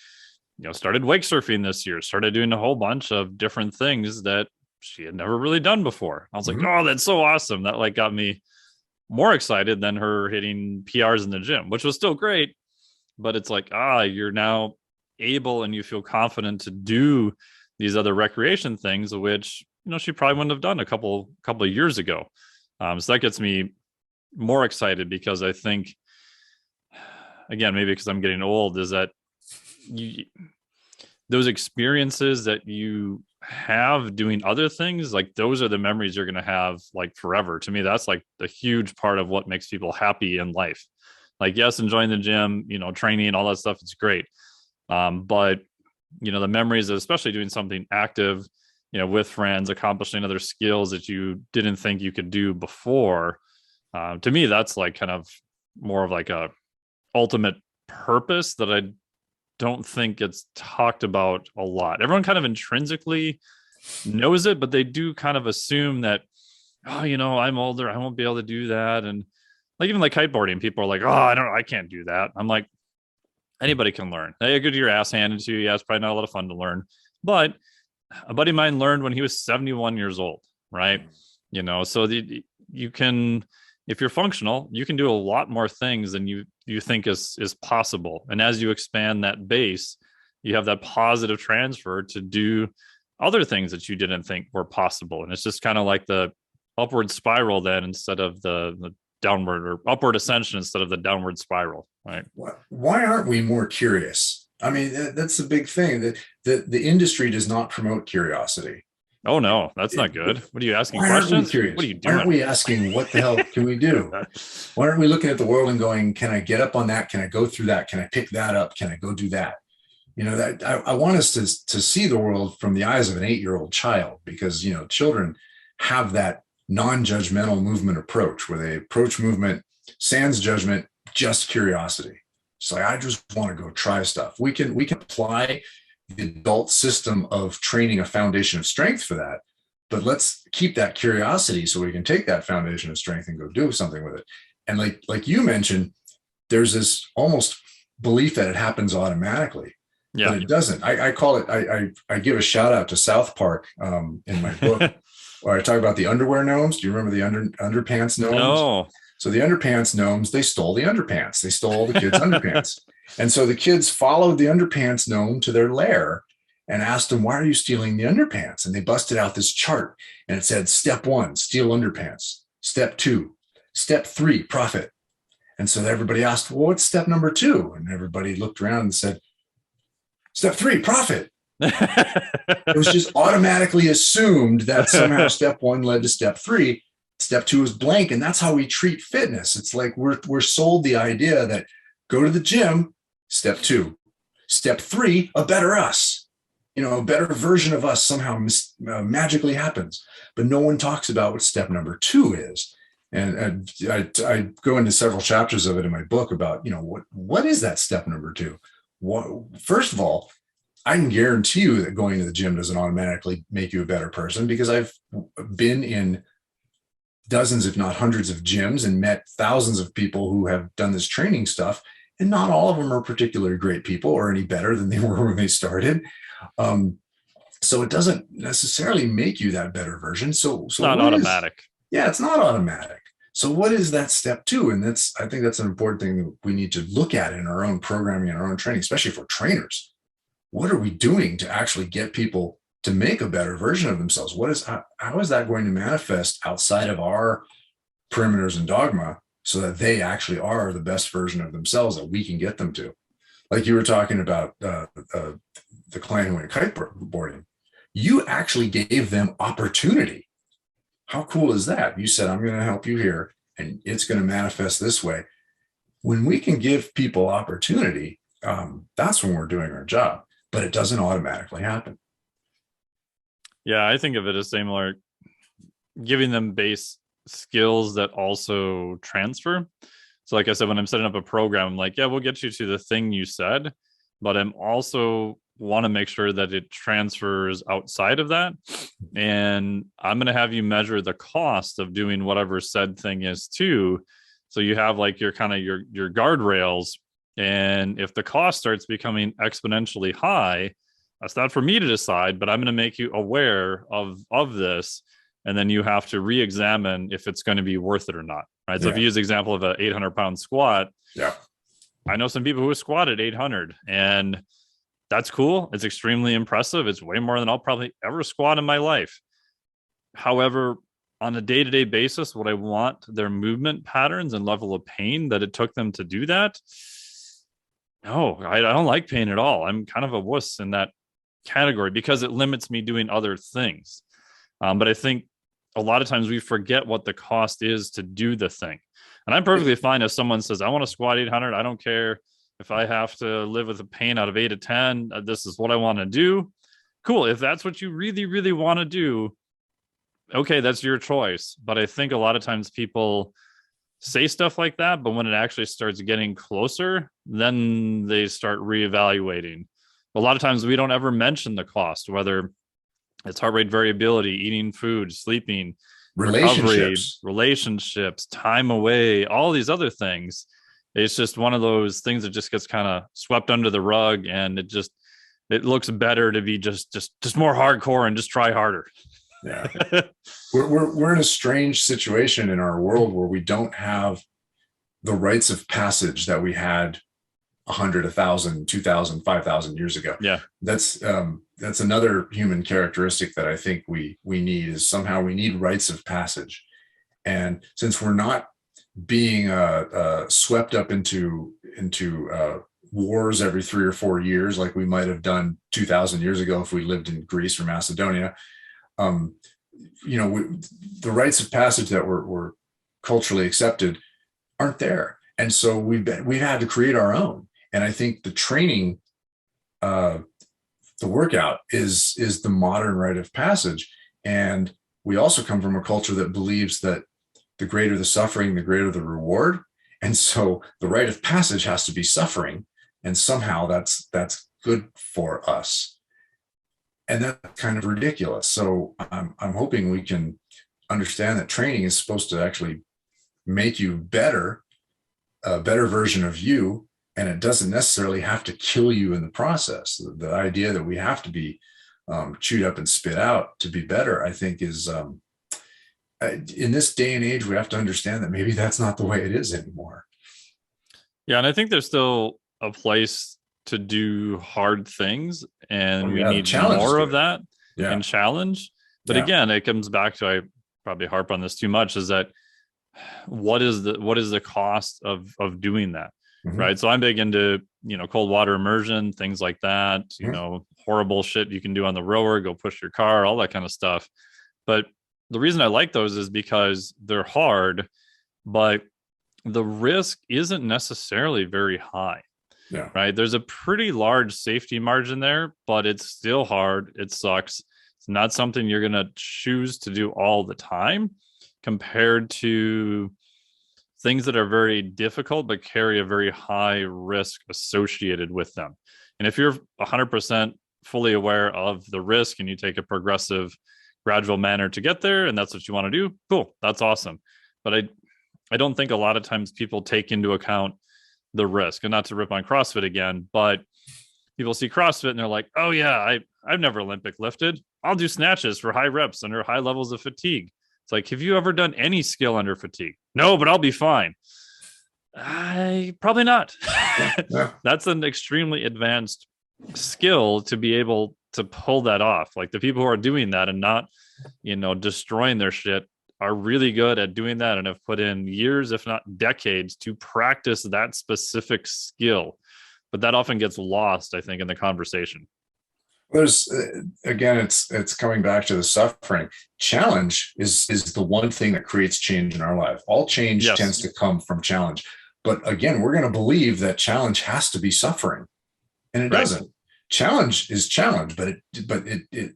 started wake surfing this year, started doing a whole bunch of different things that she had never really done before. I was like, oh, that's so awesome. That got me more excited than her hitting PRs in the gym, which was still great. But it's like, you're now able and you feel confident to do these other recreation things, which, she probably wouldn't have done a couple of years ago. So that gets me more excited because I think, again, maybe because I'm getting old, is that those experiences that you have doing other things, like those are the memories you're going to have like forever. To me, that's like a huge part of what makes people happy in life. Like, yes, enjoying the gym, training, all that stuff, it's great. But the memories of especially doing something active, with friends, accomplishing other skills that you didn't think you could do before. To me, that's like kind of more of like a ultimate purpose that I don't think gets talked about a lot. Everyone kind of intrinsically knows it, but they do kind of assume that, oh, I'm older, I won't be able to do that. And like, even like kiteboarding, people are like, oh, I can't do that. I'm like, anybody can learn. You get your ass handed to you. Yeah, it's probably not a lot of fun to learn. But a buddy of mine learned when he was 71 years old, right? So you can, if you're functional, you can do a lot more things than you think is possible. And as you expand that base, you have that positive transfer to do other things that you didn't think were possible. And it's just kind of like the upward spiral then, instead of the downward or upward ascension instead of the downward spiral, right? Why aren't we more curious? I mean, that's the big thing, that the industry does not promote curiosity. Oh no, that's not good. What are you asking Why questions? Aren't we curious? What are you doing? Why aren't we asking what the hell can we do? Why aren't we looking at the world and going, can I get up on that? Can I go through that? Can I pick that up? Can I go do that? That I want us to see the world from the eyes of an 8-year-old child, because children have that non-judgmental movement approach, where they approach movement sans judgment, just curiosity. It's like, I just want to go try stuff. We can apply the adult system of training a foundation of strength for that, but let's keep that curiosity so we can take that foundation of strength and go do something with it. And like you mentioned, there's this almost belief that it happens automatically. Yeah. But it doesn't. I call it, I give a shout out to South Park in my book, where I talk about the underwear gnomes. Do you remember the underpants gnomes? No. So the underpants gnomes, they stole the underpants. They stole all the kids' underpants. And so the kids followed the underpants gnome to their lair and asked him, why are you stealing the underpants? And they busted out this chart, and it said, step 1, steal underpants. Step 2, step 3, profit. And so everybody asked, well, what's step number 2? And everybody looked around and said, step 3, profit. It was just automatically assumed that somehow step 1 led to step 3. Step 2 is blank. And that's how we treat fitness. It's like we're sold the idea that go to the gym, step 2. Step 3, a better us. A better version of us somehow magically happens. But no one talks about what step number 2 is. And I go into several chapters of it in my book about, what is that step number 2? First of all, I can guarantee you that going to the gym doesn't automatically make you a better person, because I've been in dozens, if not hundreds of gyms and met thousands of people who have done this training stuff. And not all of them are particularly great people or any better than they were when they started. So it doesn't necessarily make you that better version. So it's not automatic. It's not automatic. So what is that step 2? And I think that's an important thing that we need to look at in our own programming and our own training, especially for trainers. What are we doing to actually get people to make a better version of themselves? How is that going to manifest outside of our perimeters and dogma, so that they actually are the best version of themselves that we can get them to? Like you were talking about the client who went kiteboarding. You actually gave them opportunity. How cool is that? You said, I'm going to help you here, and it's going to manifest this way. When we can give people opportunity, that's when we're doing our job, but it doesn't automatically happen. Yeah, I think of it as similar, giving them base skills that also transfer. So like I said, when I'm setting up a program, I'm like, yeah, we'll get you to the thing you said, but I'm also want to make sure that it transfers outside of that. And I'm going to have you measure the cost of doing whatever said thing is too. So you have like your kind of your guardrails. And if the cost starts becoming exponentially high, that's not for me to decide, but I'm going to make you aware of this. And then you have to re-examine if it's going to be worth it or not. Right. So if you use the example of an 800-pound squat, I know some people who squatted 800, and that's cool. It's extremely impressive. It's way more than I'll probably ever squat in my life. However, on a day-to-day basis, would I want their movement patterns and level of pain that it took them to do that? No, I don't like pain at all. I'm kind of a wuss in that category because it limits me doing other things. But I think a lot of times we forget what the cost is to do the thing. And I'm perfectly fine if someone says, I want to squat 800. I don't care if I have to live with a pain out of 8 to 10. This is what I want to do. Cool. If that's what you really, really want to do, okay, that's your choice. But I think a lot of times people say stuff like that, but when it actually starts getting closer, then they start reevaluating. A lot of times we don't ever mention the cost, whether it's heart rate variability, eating food, sleeping, recovery, relationships, time away, all these other things. It's just one of those things that just gets kind of swept under the rug, and it looks better to be just more hardcore and just try harder. Yeah. We're in a strange situation in our world where we don't have the rites of passage that we had 100, 1,000, 2,000, 5,000 years ago. Yeah. That's another human characteristic that I think we need, is somehow we need rites of passage. And since we're not being swept up into wars every 3 or 4 years, like we might have done 2,000 years ago if we lived in Greece or Macedonia, the rites of passage that were culturally accepted aren't there. And so we've had to create our own. And I think the training, the workout is the modern rite of passage. And we also come from a culture that believes that the greater the suffering, the greater the reward. And so the rite of passage has to be suffering. And somehow that's good for us. And that's kind of ridiculous. So I'm hoping we can understand that training is supposed to actually make you better, a better version of you. And it doesn't necessarily have to kill you in the process. The idea that we have to be chewed up and spit out to be better, I think is, in this day and age, we have to understand that maybe that's not the way it is anymore. Yeah. And I think there's still a place to do hard things, and we need more of that and challenge. But again, it comes back to, I probably harp on this too much, is that what is the cost of doing that? Mm-hmm. Right. So I'm big into, cold water immersion, things like that, horrible shit you can do on the rower, go push your car, all that kind of stuff. But the reason I like those is because they're hard, but the risk isn't necessarily very high. Yeah. Right. There's a pretty large safety margin there, but it's still hard. It sucks. It's not something you're going to choose to do all the time, compared to things that are very difficult, but carry a very high risk associated with them. And if you're 100% fully aware of the risk and you take a progressive, gradual manner to get there, and that's what you want to do, cool. That's awesome. But I don't think a lot of times people take into account the risk. And not to rip on CrossFit again, but people see CrossFit and they're like, oh yeah, I've never Olympic lifted. I'll do snatches for high reps under high levels of fatigue. It's like, have you ever done any skill under fatigue? No, but I'll be fine. Probably not. Yeah. That's an extremely advanced skill to be able to pull that off. Like the people who are doing that and not, destroying their shit are really good at doing that and have put in years, if not decades, to practice that specific skill. But that often gets lost, I think, in the conversation. There's again, it's coming back to the suffering. Challenge is the one thing that creates change in our life. All change tends to come from challenge. But again, we're going to believe that challenge has to be suffering, and it doesn't. Challenge is challenge, but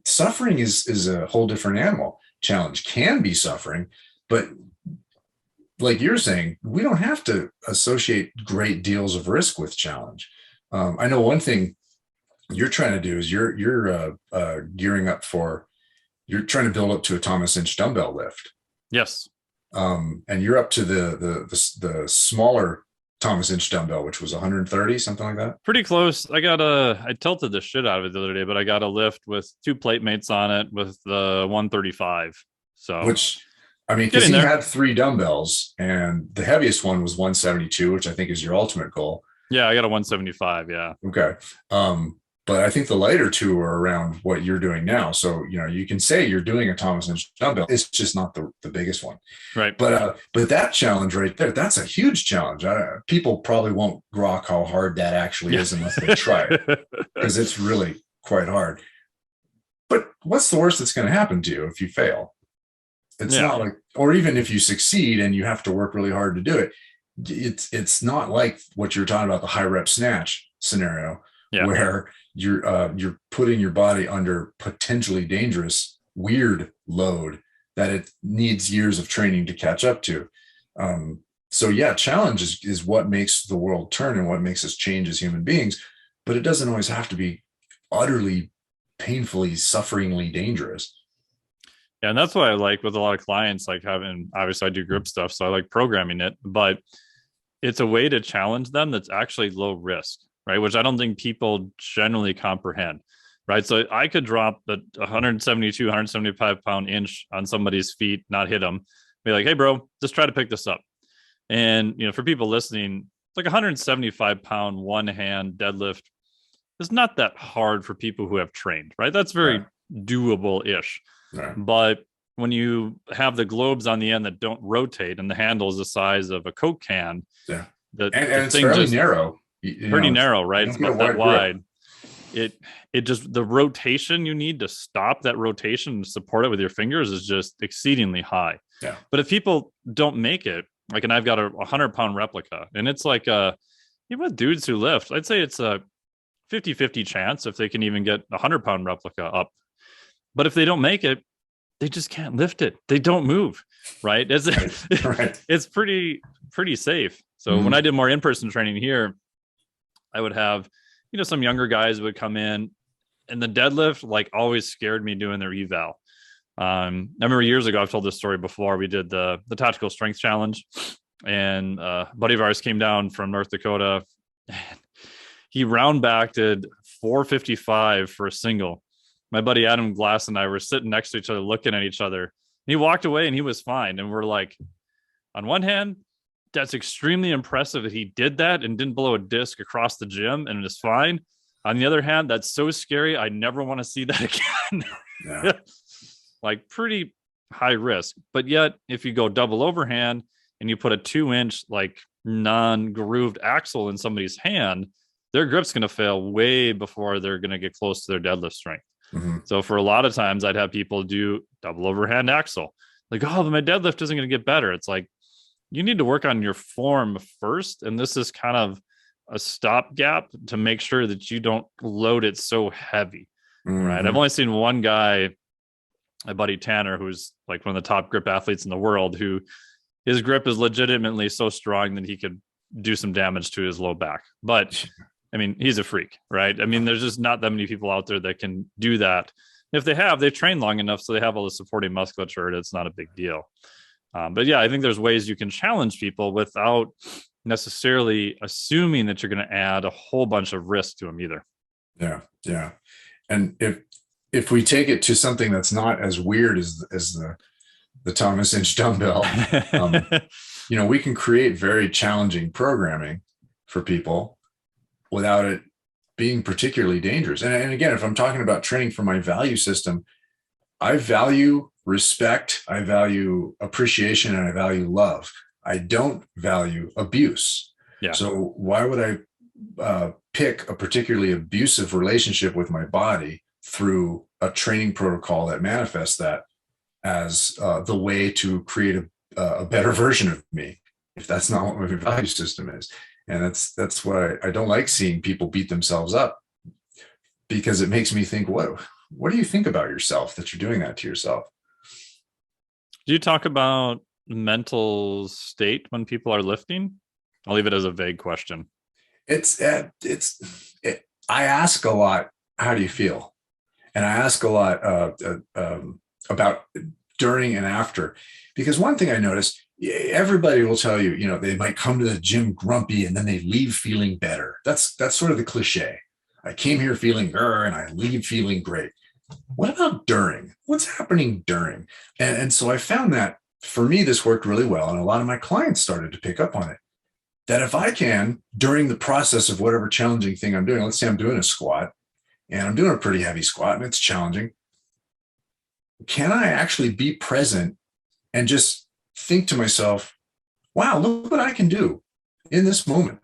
suffering is a whole different animal. Challenge can be suffering, but like you're saying, we don't have to associate great deals of risk with challenge. I know one thing you're trying to do is you're gearing up you're trying to build up to a Thomas Inch dumbbell lift. Yes. And you're up to the smaller Thomas Inch dumbbell, which was 130, something like that. Pretty close. I tilted the shit out of it the other day, but I got a lift with 2 plate mates on it with the 135. So, which, I mean, because he had 3 dumbbells and the heaviest one was 172, which I think is your ultimate goal. Yeah, I got a 175. Yeah. Okay. But I think the lighter 2 are around what you're doing now. So, you can say you're doing a Thomas Inch dumbbell. It's just not the biggest one. Right. But that challenge right there, that's a huge challenge. People probably won't grok how hard that actually is unless they try it, because it's really quite hard. But what's the worst that's going to happen to you if you fail? It's Yeah. not like, or even if you succeed and you have to work really hard to do it, it's not like what you're talking about, the high rep snatch scenario, Yeah. where you're putting your body under potentially dangerous, weird load that it needs years of training to catch up to. So yeah, challenge is what makes the world turn and what makes us change as human beings, but it doesn't always have to be utterly, painfully, sufferingly dangerous. Yeah, and that's what I like with a lot of clients, like having, obviously I do group stuff, so I like programming it, but it's a way to challenge them that's actually low risk, right? Which I don't think people generally comprehend, right? So I could drop the 172, 175 pound inch on somebody's feet, not hit them, be like, hey, bro, just try to pick this up. And, for people listening, like 175-pound one hand deadlift is not that hard for people who have trained, right? That's very doable ish. Right. But when you have the globes on the end that don't rotate and the handle is the size of a Coke can, Yeah. the And it's thing fairly just narrow. pretty narrow, right? It's about that wide. Grip. It just, the rotation you need to stop that rotation and support it with your fingers is just exceedingly high. Yeah. But if people don't make it, like, and I've got a 100-pound replica, and it's like even dudes who lift, I'd say it's a 50-50 chance if they can even get a 100-pound replica up. But if they don't make it, they just can't lift it. They don't move, right? It's pretty safe. So when I did more in-person training here, I would have, some younger guys would come in, and the deadlift like always scared me doing their eval. I remember years ago, I've told this story before. We did the tactical strength challenge, and a buddy of ours came down from North Dakota. And he round backed 455 for a single. My buddy Adam Glass and I were sitting next to each other, looking at each other. He walked away and he was fine. And we're like, on one hand, that's extremely impressive that he did that and didn't blow a disc across the gym and it's fine. On the other hand, that's so scary. I never want to see that again. Yeah. Like, pretty high risk. But yet, if you go double overhand and you put a 2-inch like non-grooved axle in somebody's hand, their grip's going to fail way before they're going to get close to their deadlift strength. Mm-hmm. So for a lot of times I'd have people do double overhand axle. Like, oh, but my deadlift isn't going to get better. It's like, you need to work on your form first. And this is kind of a stopgap to make sure that you don't load it so heavy. Mm-hmm. Right. I've only seen one guy, my buddy Tanner, who's like one of the top grip athletes in the world, who his grip is legitimately so strong that he could do some damage to his low back. But I mean, he's a freak, right? I mean, there's just not that many people out there that can do that. If they have, they've trained long enough, so they have all the supporting musculature. It's not a big deal. But yeah, I think there's ways you can challenge people without necessarily assuming that you're going to add a whole bunch of risk to them either. Yeah. Yeah. And if we take it to something that's not as weird as the Thomas inch dumbbell, we can create very challenging programming for people without it being particularly dangerous. And again, if I'm talking about training for my value system, I value respect, I value appreciation, and I value love. I don't value abuse. Yeah. So why would I pick a particularly abusive relationship with my body through a training protocol that manifests that as the way to create a better version of me, if that's not what my value system is? And that's why I don't like seeing people beat themselves up, because it makes me think, what do you think about yourself that you're doing that to yourself? Do you talk about mental state when people are lifting? I'll leave it as a vague question. I ask a lot, how do you feel? And I ask a lot about during and after, because one thing I noticed, everybody will tell you, they might come to the gym grumpy and then they leave feeling better. That's sort of the cliche. I came here feeling and I leave feeling great. What about during? What's happening during? And so I found that for me, this worked really well. And a lot of my clients started to pick up on it. That if I can, during the process of whatever challenging thing I'm doing, let's say I'm doing a squat and I'm doing a pretty heavy squat and it's challenging. Can I actually be present and just think to myself, wow, look what I can do in this moment.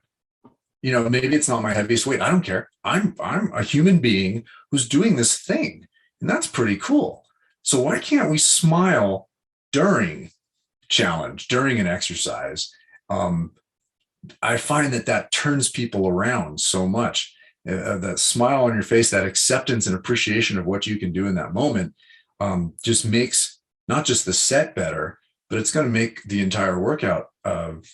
Maybe it's not my heaviest weight. I don't care. I'm a human being who's doing this thing. And that's pretty cool. So why can't we smile during challenge, during an exercise, I find that turns people around so much. That smile on your face, that acceptance and appreciation of what you can do in that moment, just makes not just the set better, but it's going to make the entire workout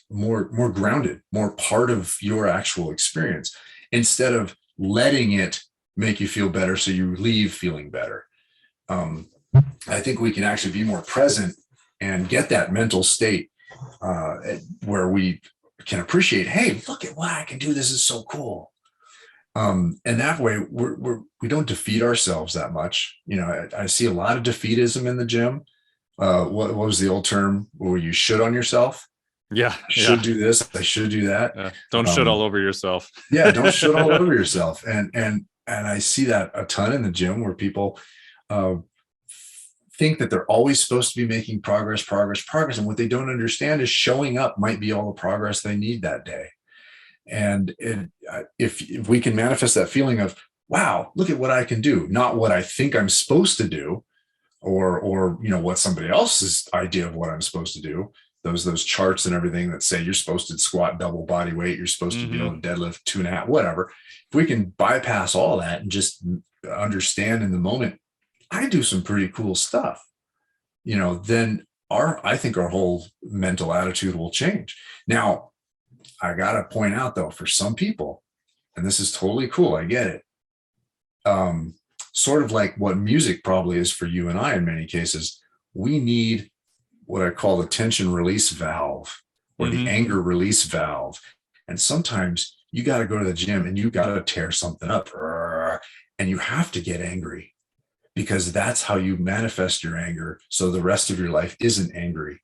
more grounded, more part of your actual experience, instead of letting it make you feel better so you leave feeling better. I think we can actually be more present and get that mental state where we can appreciate, hey, look at what I can do. This is so cool. And that way we don't defeat ourselves that much. I see a lot of defeatism in the gym. What was the old term where you should on yourself? Yeah. I should do this. I should do that. Don't shit all over yourself. Yeah. Don't shit all over yourself. And I see that a ton in the gym where people think that they're always supposed to be making progress. And what they don't understand is showing up might be all the progress they need that day. And if we can manifest that feeling of, wow, look at what I can do, not what I think I'm supposed to do, or what somebody else's idea of what I'm supposed to do, those charts and everything that say you're supposed to squat double body weight, you're supposed to be able to deadlift 2.5, whatever. If we can bypass all that and just understand in the moment, I do some pretty cool stuff, then I think our whole mental attitude will change. Now, I got to point out though, for some people, and this is totally cool, I get it. Sort of like what music probably is for you and I in many cases, we need what I call the tension release valve or the anger release valve. And sometimes you got to go to the gym and you got to tear something up and you have to get angry, because that's how you manifest your anger. So the rest of your life isn't angry.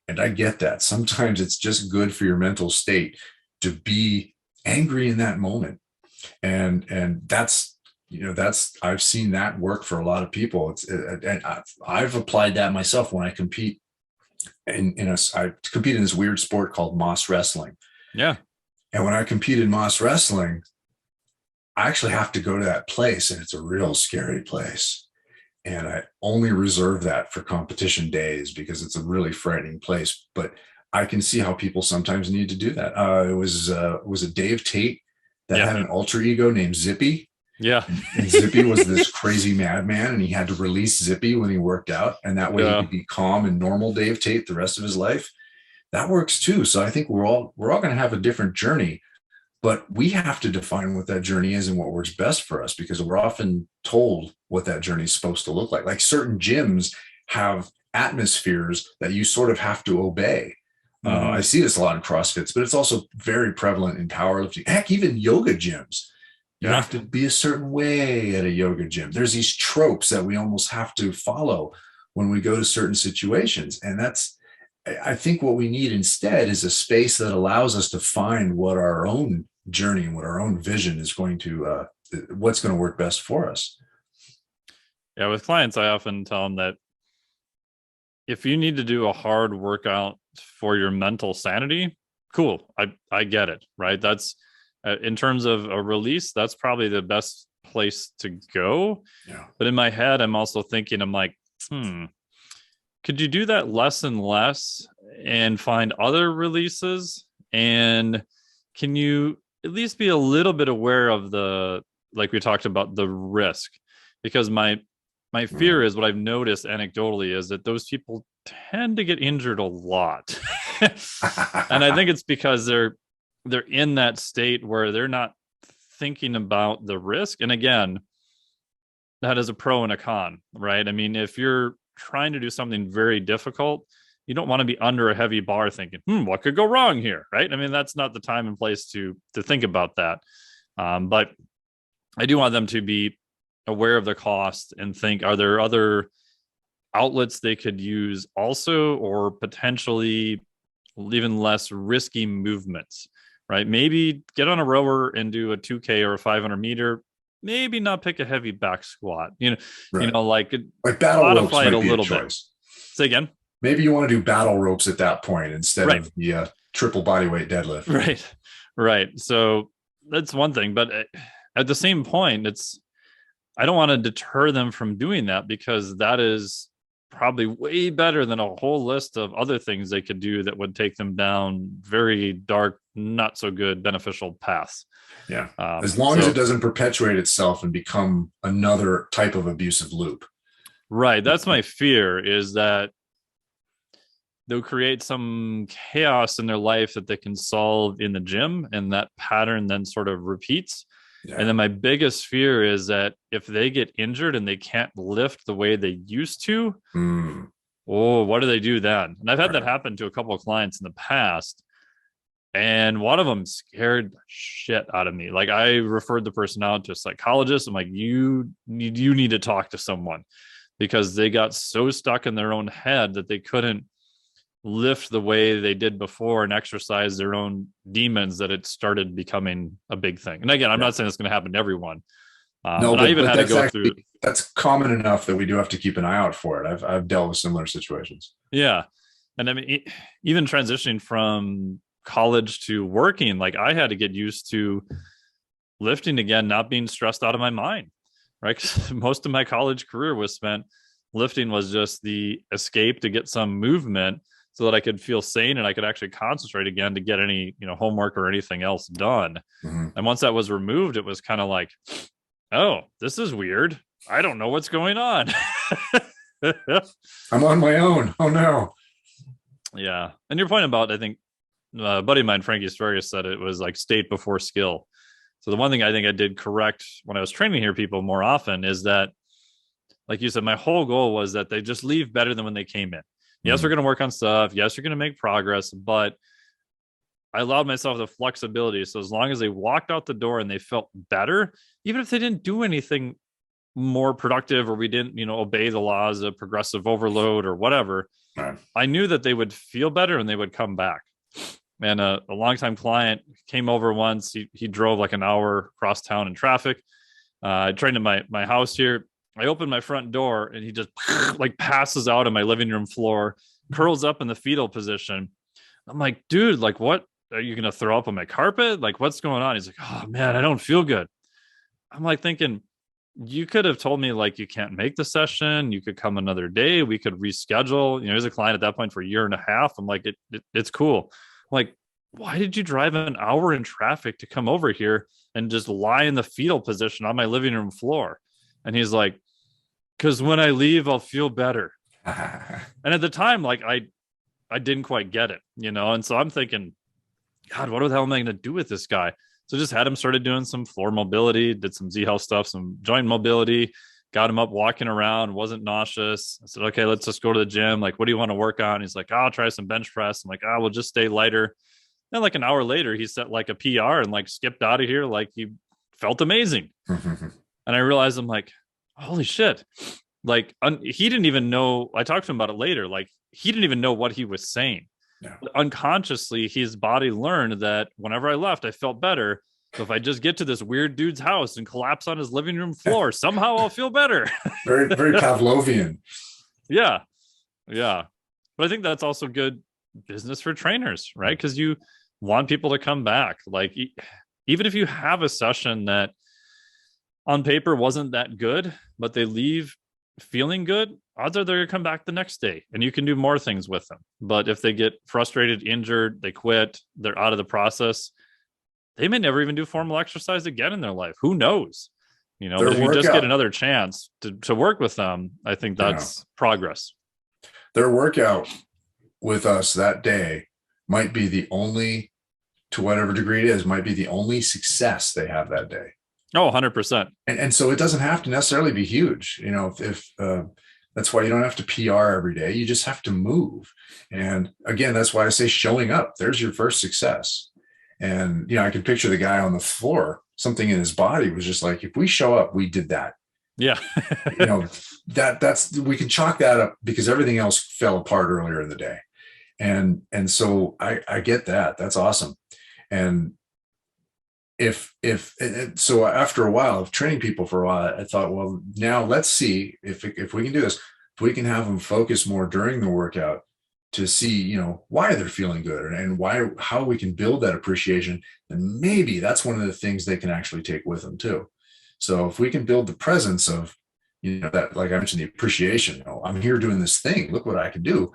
And I get that. Sometimes it's just good for your mental state to be angry in that moment. And that's I've seen that work for a lot of people. And I've applied that myself when I compete I compete in this weird sport called Moss wrestling. Yeah. And when I compete in Moss wrestling, I actually have to go to that place, and it's a real scary place. And I only reserve that for competition days because it's a really frightening place. But I can see how people sometimes need to do that. It was a Dave Tate that had an alter ego named Zippy. Yeah. And Zippy was this crazy madman, and he had to release Zippy when he worked out. And that way he could be calm and normal Dave Tate the rest of his life. That works too. So I think we're all going to have a different journey, but we have to define what that journey is and what works best for us, because we're often told what that journey is supposed to look like. Like certain gyms have atmospheres that you sort of have to obey. I see this a lot in CrossFits, but it's also very prevalent in powerlifting. Heck, even yoga gyms. You have to be a certain way at a yoga gym. There's these tropes that we almost have to follow when we go to certain situations. And I think what we need instead is a space that allows us to find what our own journey and what our own vision is going to, what's going to work best for us. Yeah. With clients, I often tell them that if you need to do a hard workout for your mental sanity, cool. I get it. Right. That's, in terms of a release, that's probably the best place to go. Yeah. But in my head, I'm also thinking, I'm like, could you do that less and less and find other releases? And can you at least be a little bit aware of like we talked about, the risk? Because my fear is, what I've noticed anecdotally is that those people tend to get injured a lot. And I think it's because they're in that state where they're not thinking about the risk. And again, that is a pro and a con, right? I mean, if you're trying to do something very difficult, you don't want to be under a heavy bar thinking, what could go wrong here, right? I mean, that's not the time and place to think about that. But I do want them to be aware of the cost and think, are there other outlets they could use also, or potentially even less risky movements? Right? Maybe get on a rower and do a 2K or a 500 meter. Maybe not pick a heavy back squat. Like battle ropes modify it might a be little a bit. choice. Say again. Maybe you want to do battle ropes at that point instead of the triple body weight deadlift. Right. So that's one thing. But at the same point, I don't want to deter them from doing that, because that is probably way better than a whole list of other things they could do that would take them down very dark, not so good beneficial paths. Yeah. As long as it doesn't perpetuate itself and become another type of abusive loop. Right. That's my fear, is that they'll create some chaos in their life that they can solve in the gym, and that pattern then sort of repeats. Yeah. And then my biggest fear is that if they get injured and they can't lift the way they used to, what do they do then? And I've had that happen to a couple of clients in the past. And one of them scared the shit out of me. Like, I referred the person out to a psychologist. I'm like, you need to talk to someone, because they got so stuck in their own head that they couldn't lift the way they did before and exercise their own demons, that it started becoming a big thing. And again, I'm not saying it's going to happen to everyone. No, but I even had to go through. That's common enough that we do have to keep an eye out for it. I've dealt with similar situations. Yeah. And I mean, even transitioning from college to working, like, I had to get used to lifting again, not being stressed out of my mind, right? 'Cause most of my college career was spent lifting, was just the escape to get some movement so that I could feel sane and I could actually concentrate again to get any, homework or anything else done. Mm-hmm. And once that was removed, it was kind of like, oh, this is weird. I don't know what's going on. I'm on my own. Oh no. Yeah. And your point about, I think, a buddy of mine, Frankie Storius, said it was like state before skill. So the one thing I think I did correct when I was training here people more often is that, like you said, my whole goal was that they just leave better than when they came in. Yes, we're going to work on stuff. Yes, you're going to make progress, but I allowed myself the flexibility. So as long as they walked out the door and they felt better, even if they didn't do anything more productive, or we didn't, obey the laws of progressive overload or whatever, right, I knew that they would feel better and they would come back. And a longtime client came over once. He drove like an hour across town in traffic. I trained at my house here. I opened my front door and he just like passes out on my living room floor, curls up in the fetal position. I'm like, dude, like, what? Are you going to throw up on my carpet? Like, what's going on? He's like, oh man, I don't feel good. I'm like thinking, you could have told me like, you can't make the session. You could come another day. We could reschedule. There's a client at that point for a year and a half. I'm like, it's cool. I'm like, why did you drive an hour in traffic to come over here and just lie in the fetal position on my living room floor? And he's like, because when I leave, I'll feel better. And at the time, like, I didn't quite get it, And so I'm thinking, God, what the hell am I going to do with this guy? So just had him started doing some floor mobility, did some Z-Health stuff, some joint mobility, got him up walking around, wasn't nauseous. I said, okay, let's just go to the gym. Like, what do you want to work on? He's like, I'll try some bench press. I'm like, we'll just stay lighter. Then like an hour later, he set like a PR and like skipped out of here. Like, he felt amazing. And I realized, I'm like, holy shit. Like, he didn't even know. I talked to him about it later. Like, he didn't even know what he was saying. Yeah. Unconsciously, his body learned that whenever I left, I felt better. So if I just get to this weird dude's house and collapse on his living room floor, somehow I'll feel better. Very, very Pavlovian. Yeah. Yeah. But I think that's also good business for trainers, right? Because you want people to come back. Like, even if you have a session that on paper wasn't that good, but they leave feeling good, odds are they're going to come back the next day and you can do more things with them. But if they get frustrated, injured, they quit, they're out of the process, they may never even do formal exercise again in their life. Who knows? But if you just get another chance to work with them, I think that's progress. Their workout with us that day might be the only, to whatever degree it is, might be the only success they have that day. Oh, 100%. And so it doesn't have to necessarily be huge. If that's why you don't have to PR every day. You just have to move. And again, that's why I say showing up. There's your first success. And, I can picture the guy on the floor, something in his body was just like, if we show up, we did that. Yeah. That's, we can chalk that up because everything else fell apart earlier in the day. And so I get that. That's awesome. And so after a while of training people for a while, I thought, well, now let's see if we can do this, if we can have them focus more during the workout to see, why they're feeling good and how we can build that appreciation. And maybe that's one of the things they can actually take with them too. So if we can build the presence of, that, like I mentioned, the appreciation, I'm here doing this thing. Look what I can do.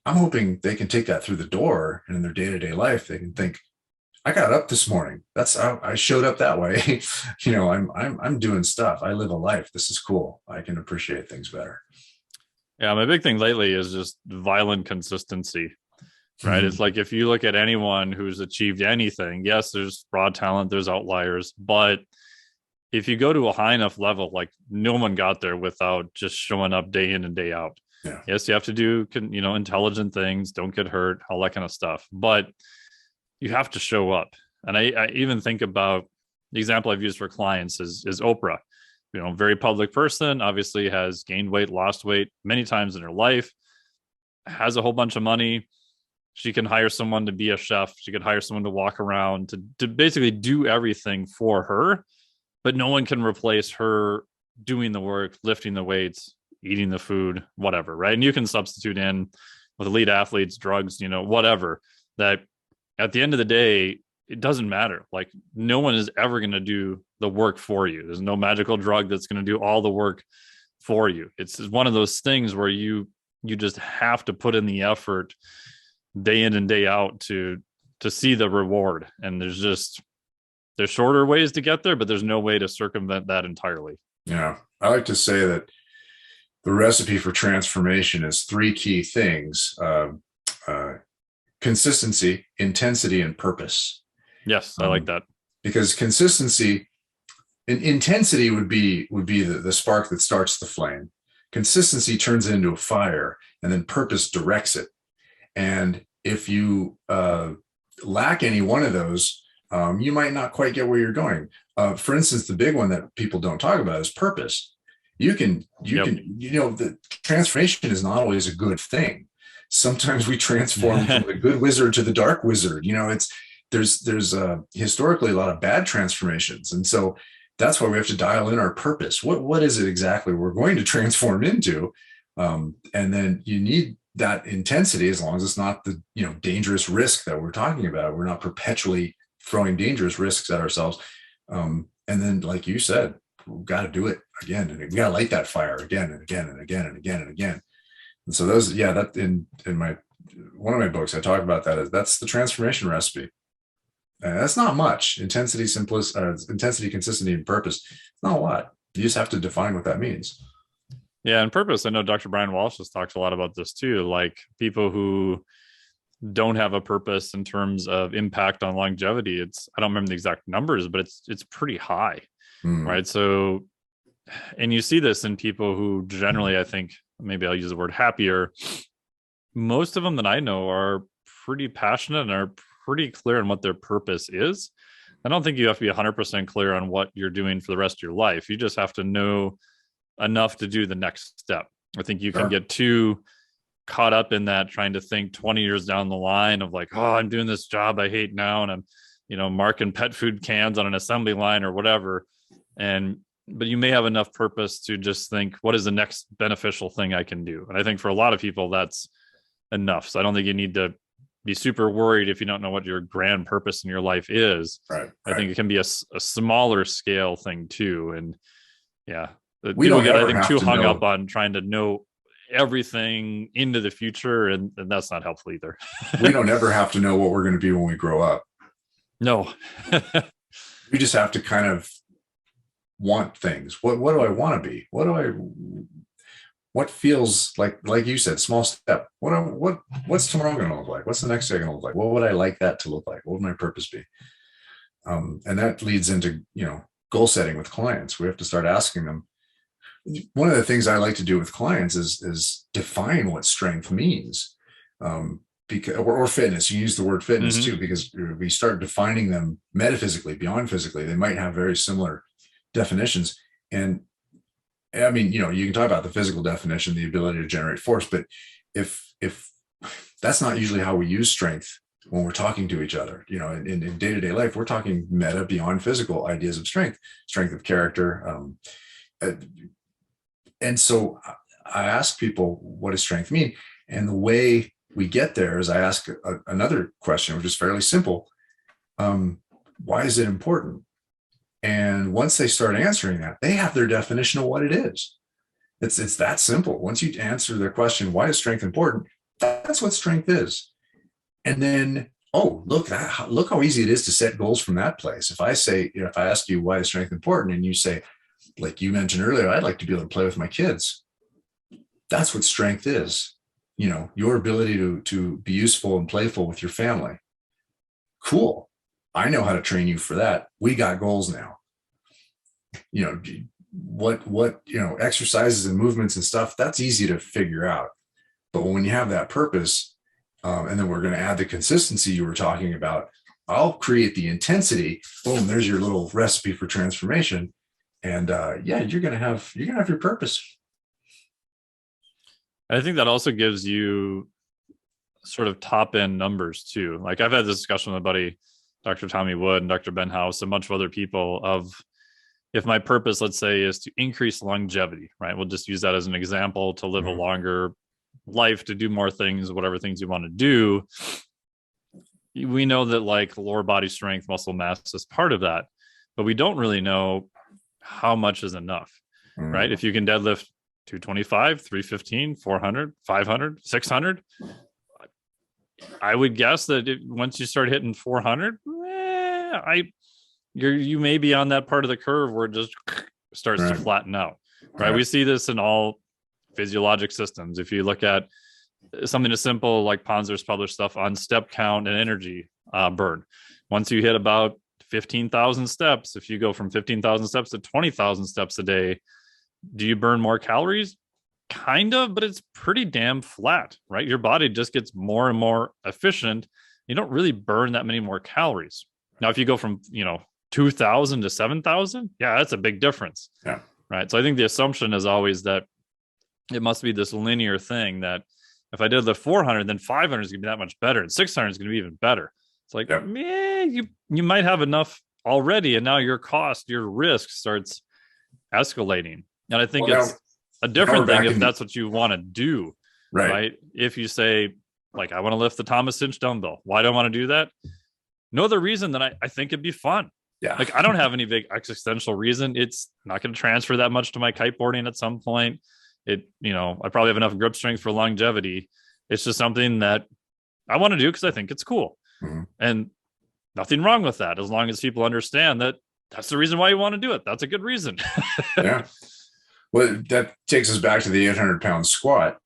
I'm hoping they can take that through the door, and in their day-to-day life, they can think, I got up this morning. I showed up that way. I'm doing stuff. I live a life. This is cool. I can appreciate things better. Yeah, my big thing lately is just violent consistency, right? It's like if you look at anyone who's achieved anything, yes, there's raw talent, there's outliers, but if you go to a high enough level, like no one got there without just showing up day in and day out. Yeah. Yes, you have to do, intelligent things, don't get hurt, all that kind of stuff, but you have to show up. And I even think about the example I've used for clients is Oprah. Very public person, obviously has gained weight, lost weight many times in her life, has a whole bunch of money. She can hire someone to be a chef. She could hire someone to walk around to basically do everything for her, but no one can replace her doing the work, lifting the weights, eating the food, whatever, right? And you can substitute in with elite athletes, drugs, whatever, that at the end of the day, it doesn't matter. Like no one is ever going to do the work for you. There's no magical drug that's going to do all the work for you. It's one of those things where you just have to put in the effort day in and day out to see the reward. And there's shorter ways to get there, but there's no way to circumvent that entirely. Yeah. I like to say that the recipe for transformation is three key things: consistency, intensity, and purpose. Yes, I like that. Because consistency and intensity would be the spark that starts the flame. Consistency turns it into a fire, and then purpose directs it. And if you lack any one of those, you might not quite get where you're going. For instance, the big one that people don't talk about is purpose. The transformation is not always a good thing. Sometimes we transform from the good wizard to the dark wizard. There's historically a lot of bad transformations. And so that's why we have to dial in our purpose. What is it exactly we're going to transform into? And then you need that intensity, as long as it's not the, dangerous risk that we're talking about. We're not perpetually throwing dangerous risks at ourselves. And then, like you said, we've got to do it again. And we got to light that fire again and again and again and again and again. And so that in one of my books, I talk about that's the transformation recipe. That's not much. Intensity, consistency, and purpose. It's not a lot. You just have to define what that means. Yeah, and purpose. I know Dr. Brian Walsh has talked a lot about this too. Like people who don't have a purpose in terms of impact on longevity. I don't remember the exact numbers, but it's pretty high, right? So, and you see this in people who generally, I think, maybe I'll use the word happier. Most of them that I know are pretty passionate and are pretty clear on what their purpose is. I don't think you have to be 100% clear on what you're doing for the rest of your life. You just have to know enough to do the next step. I think you can get too caught up in that, trying to think 20 years down the line of like, oh, I'm doing this job I hate now, and I'm marking pet food cans on an assembly line or whatever. But you may have enough purpose to just think, what is the next beneficial thing I can do? And I think for a lot of people, that's enough. So I don't think you need to be super worried if you don't know what your grand purpose in your life is. Right. I think it can be a smaller scale thing too. And yeah, people get, I think, too hung up on trying to know everything into the future, and that's not helpful either. We don't ever have to know what we're going to be when we grow up. No. We just have to kind of want things. What do I want to be? What feels like you said, small step. What's tomorrow going to look like? What's the next day going to look like? What would I like that to look like? What would my purpose be? And that leads into, goal setting with clients. We have to start asking them. One of the things I like to do with clients is define what strength means. Or fitness. You use the word fitness too, because we start defining them metaphysically, beyond physically. They might have very similar definitions. And I mean, you can talk about the physical definition, the ability to generate force, but if that's not usually how we use strength when we're talking to each other, in day-to-day life, we're talking meta, beyond physical ideas of strength of character. And so I ask people, what does strength mean? And the way we get there is I ask another question, which is fairly simple. Why is it important? And once they start answering that, they have their definition of what it is. It's that simple. Once you answer the question, why is strength important? That's what strength is. And then, oh, look how easy it is to set goals from that place. If I say, if I ask you why is strength important, and you say, like you mentioned earlier, I'd like to be able to play with my kids. That's what strength is. Your ability to be useful and playful with your family. Cool. I know how to train you for that. We got goals now. What exercises and movements and stuff, that's easy to figure out. But when you have that purpose, and then we're going to add the consistency you were talking about, I'll create the intensity. Boom, there's your little recipe for transformation. And you're gonna have your purpose. I think that also gives you sort of top end numbers too. Like I've had this discussion with a buddy, Dr. Tommy Wood and Dr. Ben House, and a bunch of other people of, if my purpose, let's say, is to increase longevity, right? We'll just use that as an example, to live a longer life, to do more things, whatever things you want to do. We know that like lower body strength, muscle mass is part of that, but we don't really know how much is enough, right? If you can deadlift 225, 315, 400, 500, 600, I would guess that once you start hitting 400, you may be on that part of the curve where it just starts to flatten out, right? We see this in all physiologic systems. If you look at something as simple like Ponzer's published stuff on step count and energy burn, once you hit about 15,000 steps, if you go from 15,000 steps to 20,000 steps a day, do you burn more calories? Kind of, but it's pretty damn flat, right? Your body just gets more and more efficient. You don't really burn that many more calories. Now, if you go from, 2,000 to 7,000, yeah, that's a big difference. Yeah. Right. So I think the assumption is always that it must be this linear thing that if I did the 400, then 500 is going to be that much better, and 600 is going to be even better. It's like, you might have enough already, and now your risk starts escalating. And I think it's a different thing if that's what you want to do, right? If you say, like, I want to lift the Thomas Cinch dumbbell. Why do I want to do that? No other reason than I think it'd be fun. Yeah. Like, I don't have any big existential reason. It's not going to transfer that much to my kiteboarding at some point. I probably have enough grip strength for longevity. It's just something that I want to do because I think it's cool. And nothing wrong with that, as long as people understand that that's the reason why you want to do it. That's a good reason. Yeah. Well, that takes us back to the 800-pound squat.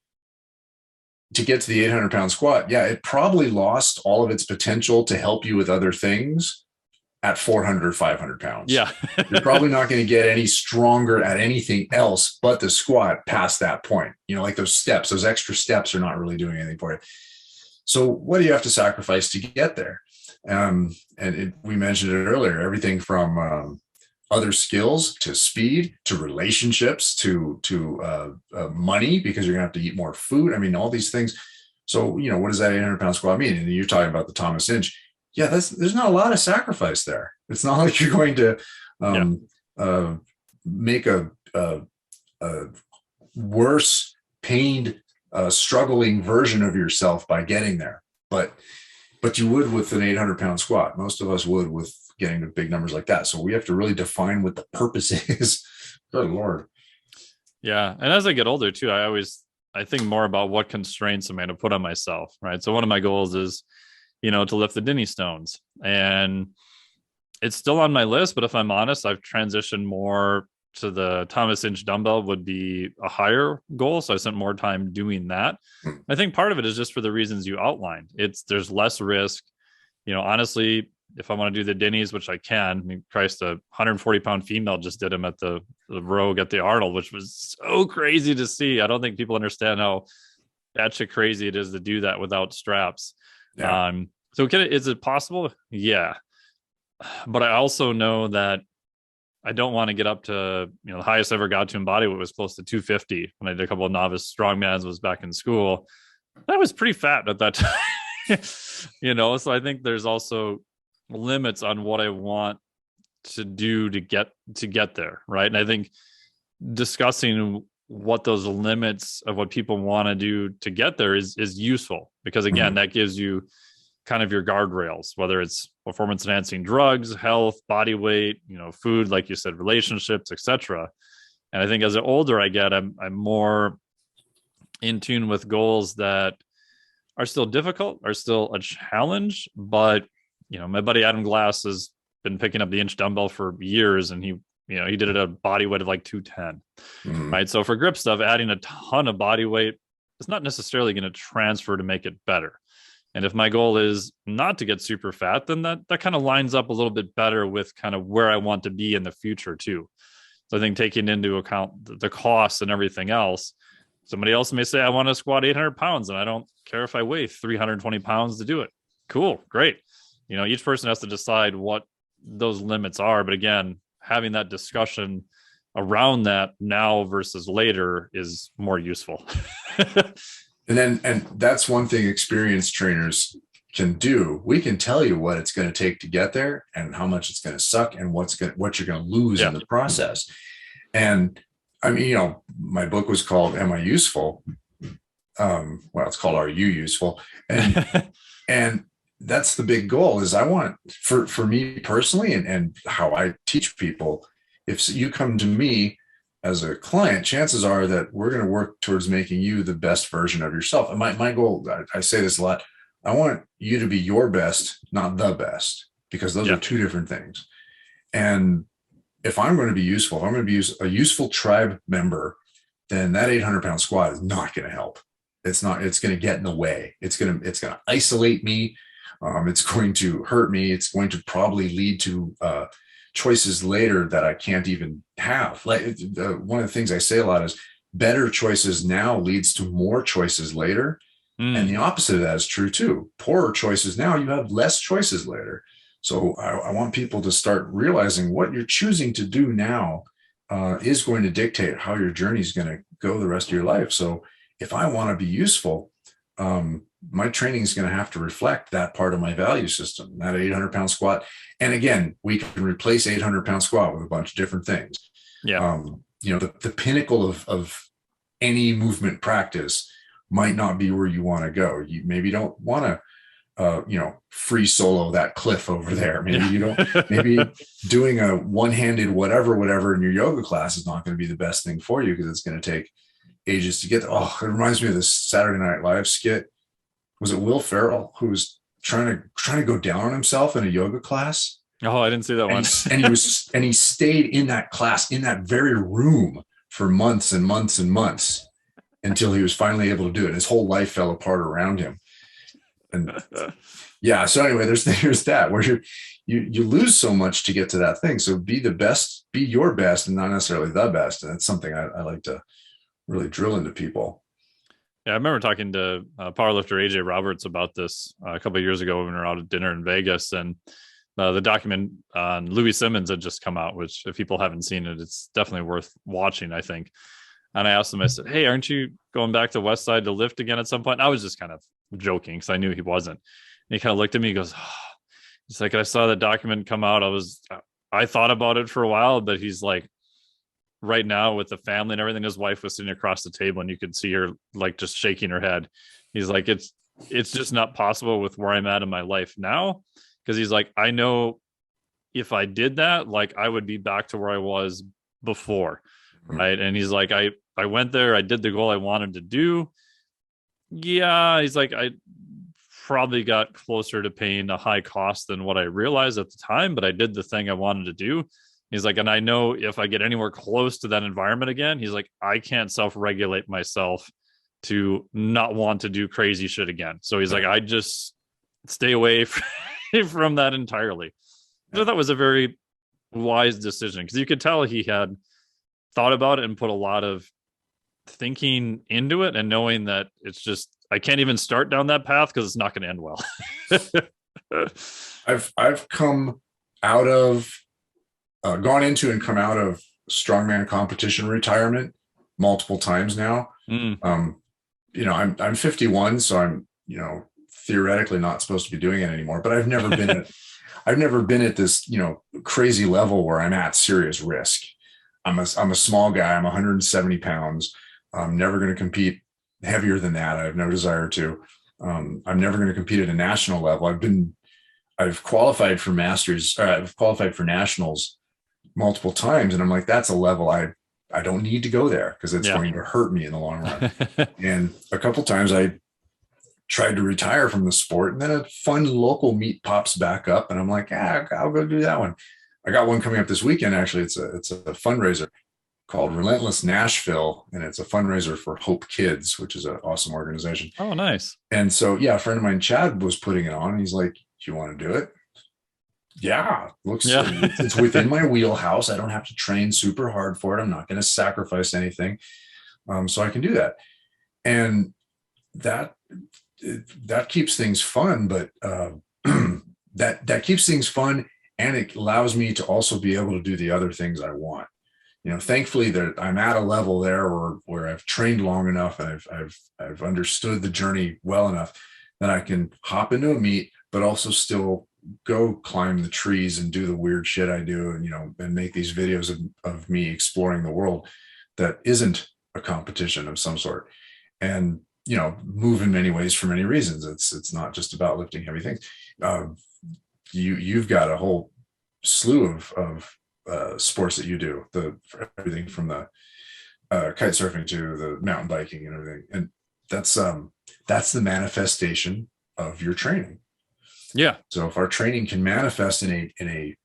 To get to the 800-pound squat, it probably lost all of its potential to help you with other things at 400 or 500 pounds. Yeah. You're probably not going to get any stronger at anything else but the squat past that point. Like those extra steps are not really doing anything for you. So what do you have to sacrifice to get there? We mentioned it earlier, everything from other skills to speed to relationships to money, because you're gonna have to eat more food. I mean, all these things. So what does that 800-pound squat mean? And you're talking about the Thomas Inch. Yeah, there's not a lot of sacrifice there. It's not like you're going to make a worse, pained, struggling version of yourself by getting there. But you would with an 800-pound squat. Most of us would with getting to big numbers like that. So we have to really define what the purpose is. Good Lord. Yeah. And as I get older too, I think more about what constraints am I going to put on myself, right? So one of my goals is, to lift the Denny stones. And it's still on my list, but if I'm honest, I've transitioned more to the Thomas Inch dumbbell would be a higher goal. So I spent more time doing that. I think part of it is just for the reasons you outlined. There's less risk. Honestly, if I want to do the Denny's, which I can, Christ, a 140-pound female just did them at the Rogue at the Arnold, which was so crazy to see. I don't think people understand how batshit crazy it is to do that without straps. Yeah. So is it possible? Yeah. But I also know that I don't want to get up to, the highest I ever got to in body weight was close to 250 when I did a couple of novice strongmans, was back in school. I was pretty fat at that time, so I think there's also limits on what I want to do to get there. Right. And I think discussing what those limits of what people want to do to get there is useful, because again, that gives you kind of your guardrails, whether it's performance enhancing drugs, health, body weight, food, like you said, relationships, etc. And I think as the older I get, I'm more in tune with goals that are still difficult, are still a challenge. But, my buddy Adam Glass has been picking up the inch dumbbell for years, and he did it at a body weight of like 210. Right. So for grip stuff, adding a ton of body weight is not necessarily going to transfer to make it better. And if my goal is not to get super fat, then that kind of lines up a little bit better with kind of where I want to be in the future too. So I think taking into account the costs and everything else, somebody else may say, I want to squat 800 pounds and I don't care if I weigh 320 pounds to do it. Cool. Great. Each person has to decide what those limits are. But again, having that discussion around that now versus later is more useful. And that's one thing experienced trainers can do. We can tell you what it's going to take to get there and how much it's going to suck and what you're going to lose in the process. And I mean, my book was called Am I Useful? Well, it's called Are You Useful? And that's the big goal is I want for me personally and how I teach people, if you come to me as a client, chances are that we're going to work towards making you the best version of yourself. And my goal, I say this a lot, I want you to be your best, not the best, because those are two different things. And if I'm going to be useful, if I'm going to be a useful tribe member, then that 800-pound squat is not going to help. It's going to get in the way. It's going to isolate me. It's going to hurt me. It's going to probably lead to choices later that I can't even have. Like one of the things I say a lot is better choices now leads to more choices later. And the opposite of that is true too. Poorer choices now, you have less choices later. So I want people to start realizing what you're choosing to do now is going to dictate how your journey is going to go the rest of your life. So if I want to be useful, my training is going to have to reflect that part of my value system, that 800-pound squat. And again, we can replace 800-pound squat with a bunch of different things. Yeah. The pinnacle of any movement practice might not be where you want to go. You maybe don't want to, free solo that cliff over there. Maybe you don't, maybe doing a one-handed whatever in your yoga class is not going to be the best thing for you because it's going to take ages to get there. Oh, it reminds me of this Saturday Night Live skit. Was it Will Ferrell who was trying to go down on himself in a yoga class? Oh, I didn't see that one. And he stayed in that class, in that very room for months and months and months until he was finally able to do it. His whole life fell apart around him. And yeah, so anyway, there's that where you lose so much to get to that thing. So be the best, be your best, and not necessarily the best. And it's something I like to really drill into people. Yeah, I remember talking to powerlifter AJ Roberts about this a couple of years ago when we were out at dinner in Vegas, and the document on Louis Simmons had just come out, which if people haven't seen it, it's definitely worth watching, I think. And I asked him, I said, hey, aren't you going back to West Side to lift again at some point? And I was just kind of joking because I knew he wasn't. And he kind of looked at me, he goes, oh. He's like, I saw the document come out. I thought about it for a while, but he's like, right now with the family and everything, his wife was sitting across the table and you could see her like just shaking her head. He's like, it's just not possible with where I'm at in my life now. Cause he's like, I know if I did that, like I would be back to where I was before. Right. And he's like, I went there, I did the goal I wanted to do. Yeah. He's like, I probably got closer to paying a high cost than what I realized at the time, but I did the thing I wanted to do. He's like, and I know if I get anywhere close to that environment again, he's like, I can't self-regulate myself to not want to do crazy shit again. So he's like, I just stay away from that entirely. So that was a very wise decision because you could tell he had thought about it and put a lot of thinking into it and knowing that it's just, I can't even start down that path because it's not going to end well. I've come out of gone into and come out of strongman competition retirement multiple times now. I'm 51, so I'm, theoretically not supposed to be doing it anymore, but I've never been at this, crazy level where I'm at serious risk. I'm a small guy. I'm 170 pounds. I'm never going to compete heavier than that. I have no desire to. I'm never going to compete at a national level. I've qualified for masters. I've qualified for nationals multiple times. And I'm like, that's a level I don't need to go there because it's Yeah. going to hurt me in the long run. And a couple times I tried to retire from the sport, and then a fun local meet pops back up, and I'm like, I'll go do that one. I got one coming up this weekend. Actually, it's a fundraiser called Relentless Nashville, and it's a fundraiser for Hope Kids, which is an awesome organization. Oh, nice. And so, yeah, a friend of mine, Chad, was putting it on. And he's like, "Do you want to do it?" Yeah, it's within my wheelhouse. I don't have to train super hard for it. I'm not going to sacrifice anything, so I can do that. And that keeps things fun, but that keeps things fun, and it allows me to also be able to do the other things I want. Thankfully that I'm at a level there where I've trained long enough, and I've understood the journey well enough that I can hop into a meet, but also still go climb the trees and do the weird shit I do, and make these videos of me exploring the world that isn't a competition of some sort, and move in many ways for many reasons. It's not just about lifting heavy things. You've got a whole slew of sports that you do, everything from the kite surfing to the mountain biking and everything, and that's the manifestation of your training. Yeah. So if our training can manifest in a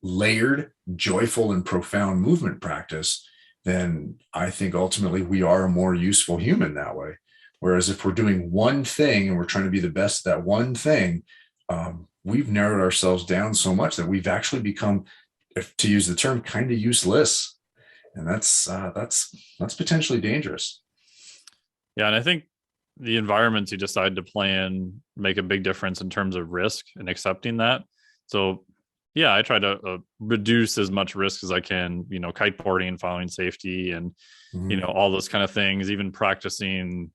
layered, joyful, and profound movement practice, then I think ultimately we are a more useful human that way. Whereas if we're doing one thing and we're trying to be the best at that one thing, we've narrowed ourselves down so much that we've actually become, if to use the term, kind of useless. And that's potentially dangerous. Yeah. And I think the environments you decide to play in make a big difference in terms of risk and accepting that. So yeah, I try to reduce as much risk as I can, kiteboarding, following safety, and, all those kind of things, even practicing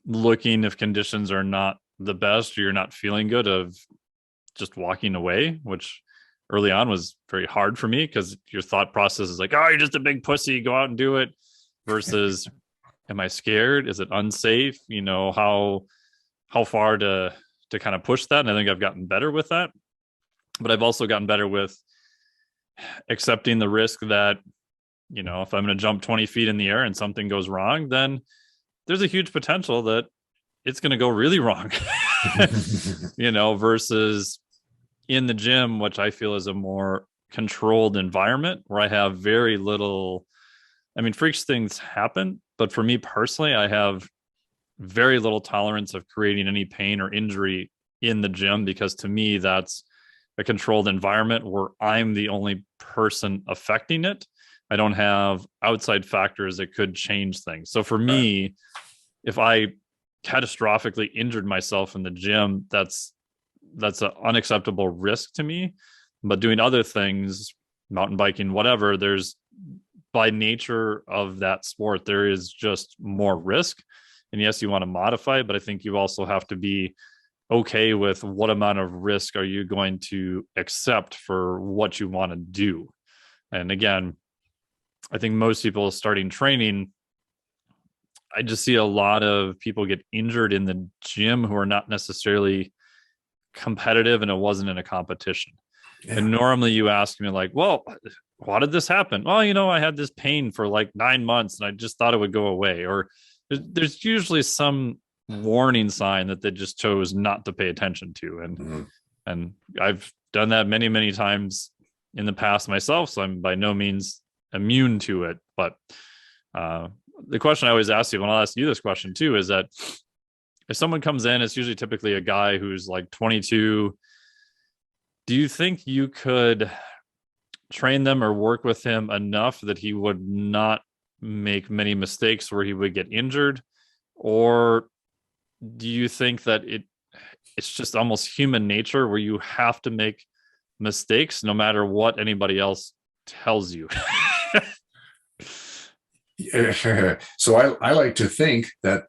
looking if conditions are not the best or you're not feeling good, of just walking away, which early on was very hard for me because your thought process is like, oh, you're just a big pussy, go out and do it, versus am I scared? Is it unsafe? How far to kind of push that. And I think I've gotten better with that, but I've also gotten better with accepting the risk that, if I'm going to jump 20 feet in the air and something goes wrong, then there's a huge potential that it's going to go really wrong, versus in the gym, which I feel is a more controlled environment where I have very little, freaks things happen, but for me personally, I have very little tolerance of creating any pain or injury in the gym, because to me, that's a controlled environment where I'm the only person affecting it. I don't have outside factors that could change things. So for me, if I catastrophically injured myself in the gym, that's an unacceptable risk to me. But doing other things, mountain biking, whatever, there's, by nature of that sport, there is just more risk. And yes, you want to modify, but I think you also have to be okay with what amount of risk are you going to accept for what you want to do. And again, I think most people starting training, I just see a lot of people get injured in the gym who are not necessarily competitive, and it wasn't in a competition. Yeah. And normally you ask me like, well, why did this happen? Well, I had this pain for like 9 months and I just thought it would go away. Or there's usually some warning sign that they just chose not to pay attention to. And I've done that many, many times in the past myself. So I'm by no means immune to it. But the question I always ask you, when I'll ask you this question too, is that if someone comes in, it's usually typically a guy who's like 22. Do you think you could train them or work with him enough that he would not make many mistakes where he would get injured? Or do you think that it's just almost human nature where you have to make mistakes no matter what anybody else tells you? So I like to think that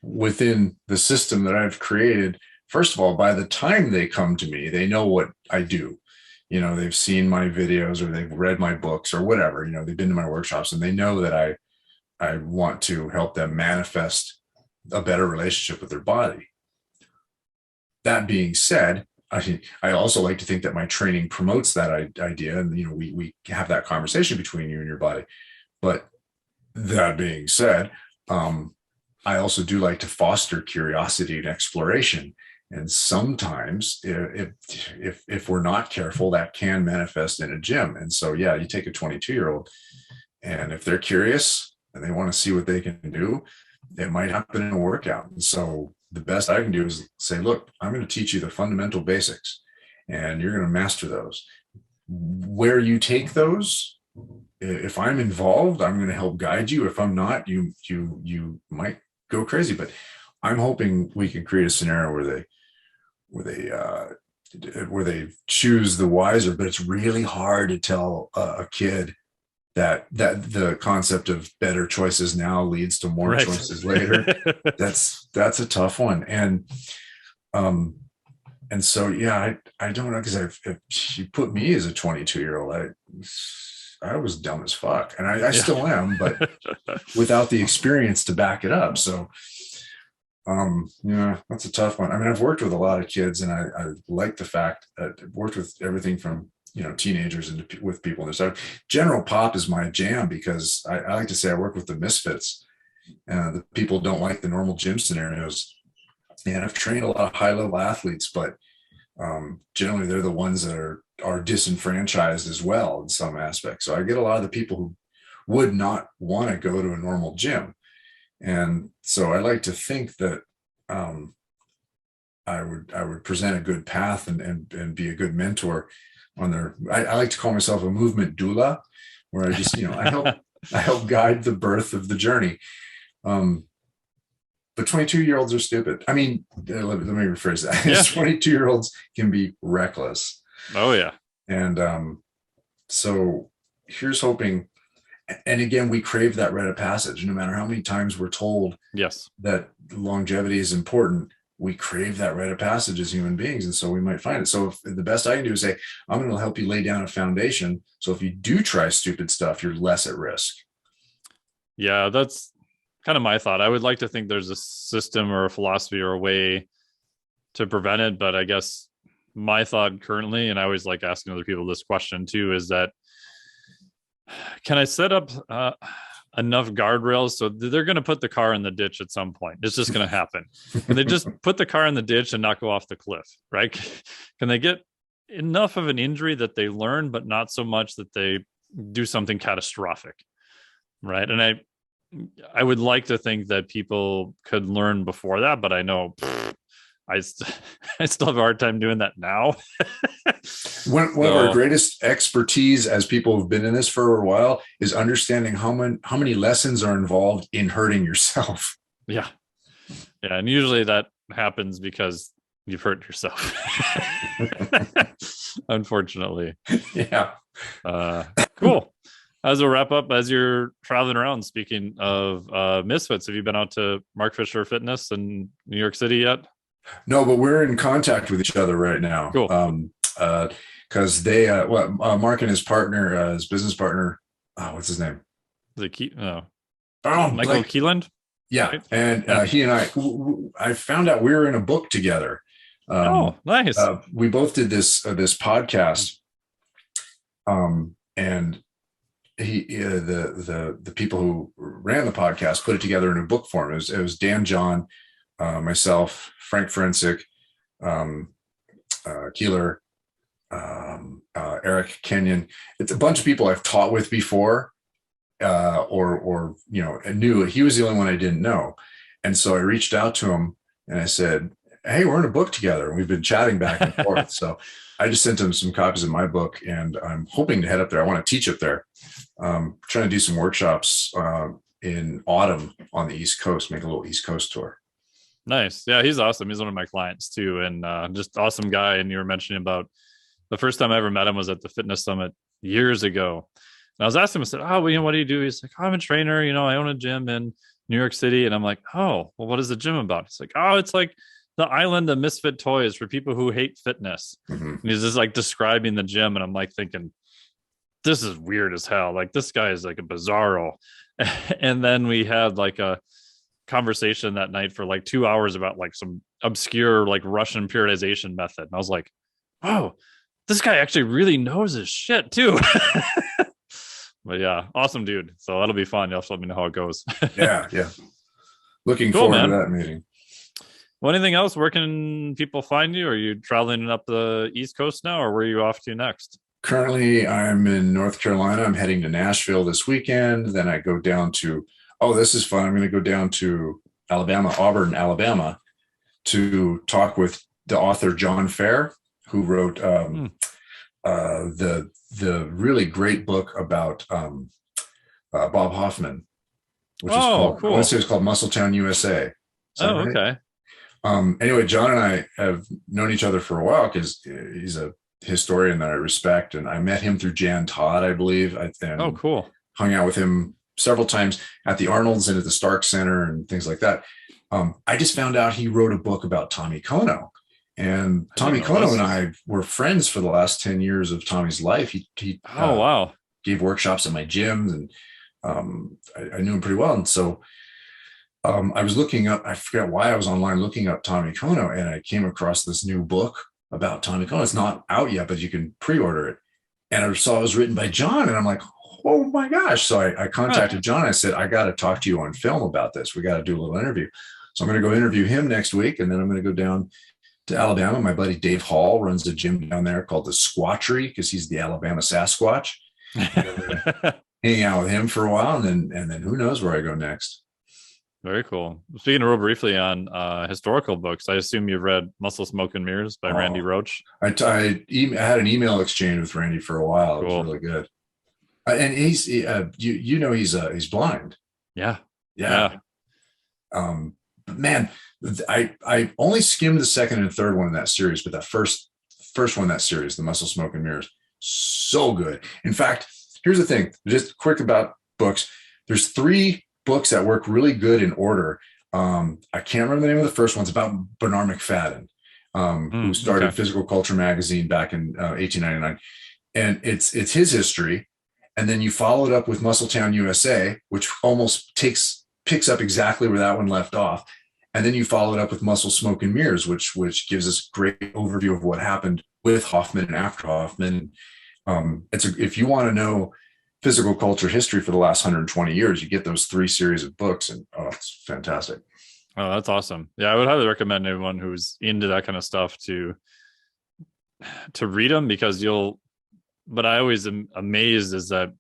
within the system that I've created, first of all, by the time they come to me, they know what I do. They've seen my videos or they've read my books or whatever, they've been to my workshops, and they know that I want to help them manifest a better relationship with their body. That being said, I also like to think that my training promotes that idea. And, we have that conversation between you and your body. But that being said, I also do like to foster curiosity and exploration. And sometimes if we're not careful, that can manifest in a gym. And so, yeah, you take a 22-year-old, and if they're curious and they want to see what they can do, it might happen in a workout. And so the best I can do is say, look, I'm going to teach you the fundamental basics and you're going to master those. Where you take those, if I'm involved, I'm going to help guide you. If I'm not, you might go crazy. But I'm hoping we can create a scenario where they choose the wiser. But it's really hard to tell a kid that the concept of better choices now leads to more choices later. That's a tough one. And so, yeah, I don't know, because if you put me as a 22-year-old, I was dumb as fuck, and I still am, but without the experience to back it up. So, yeah, that's a tough one. I mean, I've worked with a lot of kids, and I like the fact that I've worked with everything from, teenagers and with people. There's general pop is my jam, because I like to say I work with the misfits. The people don't like the normal gym scenarios. And I've trained a lot of high-level athletes, but generally they're the ones that are disenfranchised as well in some aspects. So I get a lot of the people who would not want to go to a normal gym. And so I like to think that I would present a good path and be a good mentor on their. I like to call myself a movement doula, where I just I help guide the birth of the journey. But 22-year-olds are stupid. I mean, let me rephrase that. Yeah. 22-year-olds can be reckless. Oh, yeah. And so here's hoping. And again, we crave that rite of passage. No matter how many times we're told that longevity is important, we crave that rite of passage as human beings. And so we might find it. So the best I can do is say, I'm going to help you lay down a foundation. So if you do try stupid stuff, you're less at risk. Yeah, that's kind of my thought. I would like to think there's a system or a philosophy or a way to prevent it. But I guess my thought currently, and I always like asking other people this question too, is that can I set up enough guardrails so they're going to put the car in the ditch at some point? It's just going to happen. And they just put the car in the ditch and not go off the cliff, right? Can they get enough of an injury that they learn, but not so much that they do something catastrophic, right? And I would like to think that people could learn before that, but I know I still have a hard time doing that now. One of our greatest expertise as people who've been in this for a while is understanding how many lessons are involved in hurting yourself. Yeah. And usually that happens because you've hurt yourself. Unfortunately. Yeah. Cool. As a wrap up, as you're traveling around, speaking of misfits, have you been out to Mark Fisher Fitness in New York City yet? No, but we're in contact with each other right now. Cool. Because they, Mark and his partner, his business partner, what's his name? Is it Michael Keeland? Yeah. Right? And he and I found out we were in a book together. Nice. We both did this podcast. And the people who ran the podcast put it together in a book form. It was Dan John, myself, Frank Forensic, Keeler, Eric Kenyon. It's a bunch of people I've taught with before, or knew. He was the only one I didn't know. And so I reached out to him and I said, hey, we're in a book together. And we've been chatting back and forth. So I just sent him some copies of my book, and I'm hoping to head up there. I want to teach up there. Trying to do some workshops in autumn on the East Coast, make a little East Coast tour. Nice. Yeah, he's awesome. He's one of my clients too, and just awesome guy. And you were mentioning about the first time I ever met him was at the fitness summit years ago. And I was asking him, I said, what do you do? He's like, I'm a trainer. I own a gym in New York City. And I'm like, oh, well, what is the gym about? He's like, it's like the island of misfit toys for people who hate fitness. Mm-hmm. And he's just like describing the gym. And I'm like thinking, this is weird as hell. Like, this guy is like a bizarro. And then we had like a conversation that night for like 2 hours about like some obscure like Russian periodization method. And I was like, oh, this guy actually really knows his shit too. But yeah, awesome dude. So that'll be fun. You'll have to let me know how it goes. Yeah, yeah. Looking Cool, forward to man. that meeting. Well, anything else? Where can people find you? Are you traveling up the East Coast now, or where are you off to next? Currently, I'm in North Carolina. I'm heading to Nashville this weekend. Then I go down to, oh, this is fun. I'm going to go down to Alabama, Auburn, Alabama, to talk with the author John Fair, who wrote Hmm. the really great book about Bob Hoffman, which is Oh, called, I want to cool. say it's called Muscletown, USA. Is that Oh, right? okay. Anyway, John and I have known each other for a while because he's a historian that I respect, and I met him through Jan Todd, I believe, Oh, and cool. hung out with him several times at the Arnold's and at the Stark Center and things like that. I just found out he wrote a book about Tommy Kono, and I didn't Tommy know Kono and this. I were friends for the last 10 years of Tommy's life. He Oh, wow. gave workshops at my gyms, and I knew him pretty well, and so. I was looking up, I forget why I was online looking up Tommy Kono, and I came across this new book about Tommy Kono. It's not out yet, but you can pre-order it. And I saw it was written by John, and I'm like, oh my gosh. So I Huh. contacted John. I said, I got to talk to you on film about this. We got to do a little interview. So I'm going to go interview him next week. And then I'm going to go down to Alabama. My buddy Dave Hall runs a gym down there called the Squatchery because he's the Alabama Sasquatch. And I'm going to hang out with him for a while. And then who knows where I go next. Very cool. Speaking real briefly on historical books, I assume you've read Muscle, Smoke, and Mirrors by Randy Oh, Roach. I had an email exchange with Randy for a while. It was Cool. really good. And he's blind. Yeah. Yeah. Yeah. But man, I only skimmed the second and third one in that series, but that first one in that series, the Muscle, Smoke, and Mirrors, so good. In fact, here's the thing, just quick about books. There's 3 books that work really good in order. I can't remember the name of the first one. It's about Bernard McFadden, who started Okay. Physical Culture magazine back in 1899, and it's his history. And then you follow it up with Muscletown, USA, which almost picks up exactly where that one left off. And then you follow it up with Muscle, Smoke, and Mirrors, which gives us great overview of what happened with Hoffman and after Hoffman. If you want to know physical culture history for the last 120 years, you get those 3 series of books, and it's fantastic. Oh, that's awesome. Yeah, I would highly recommend anyone who's into that kind of stuff to read them because but I always am amazed is that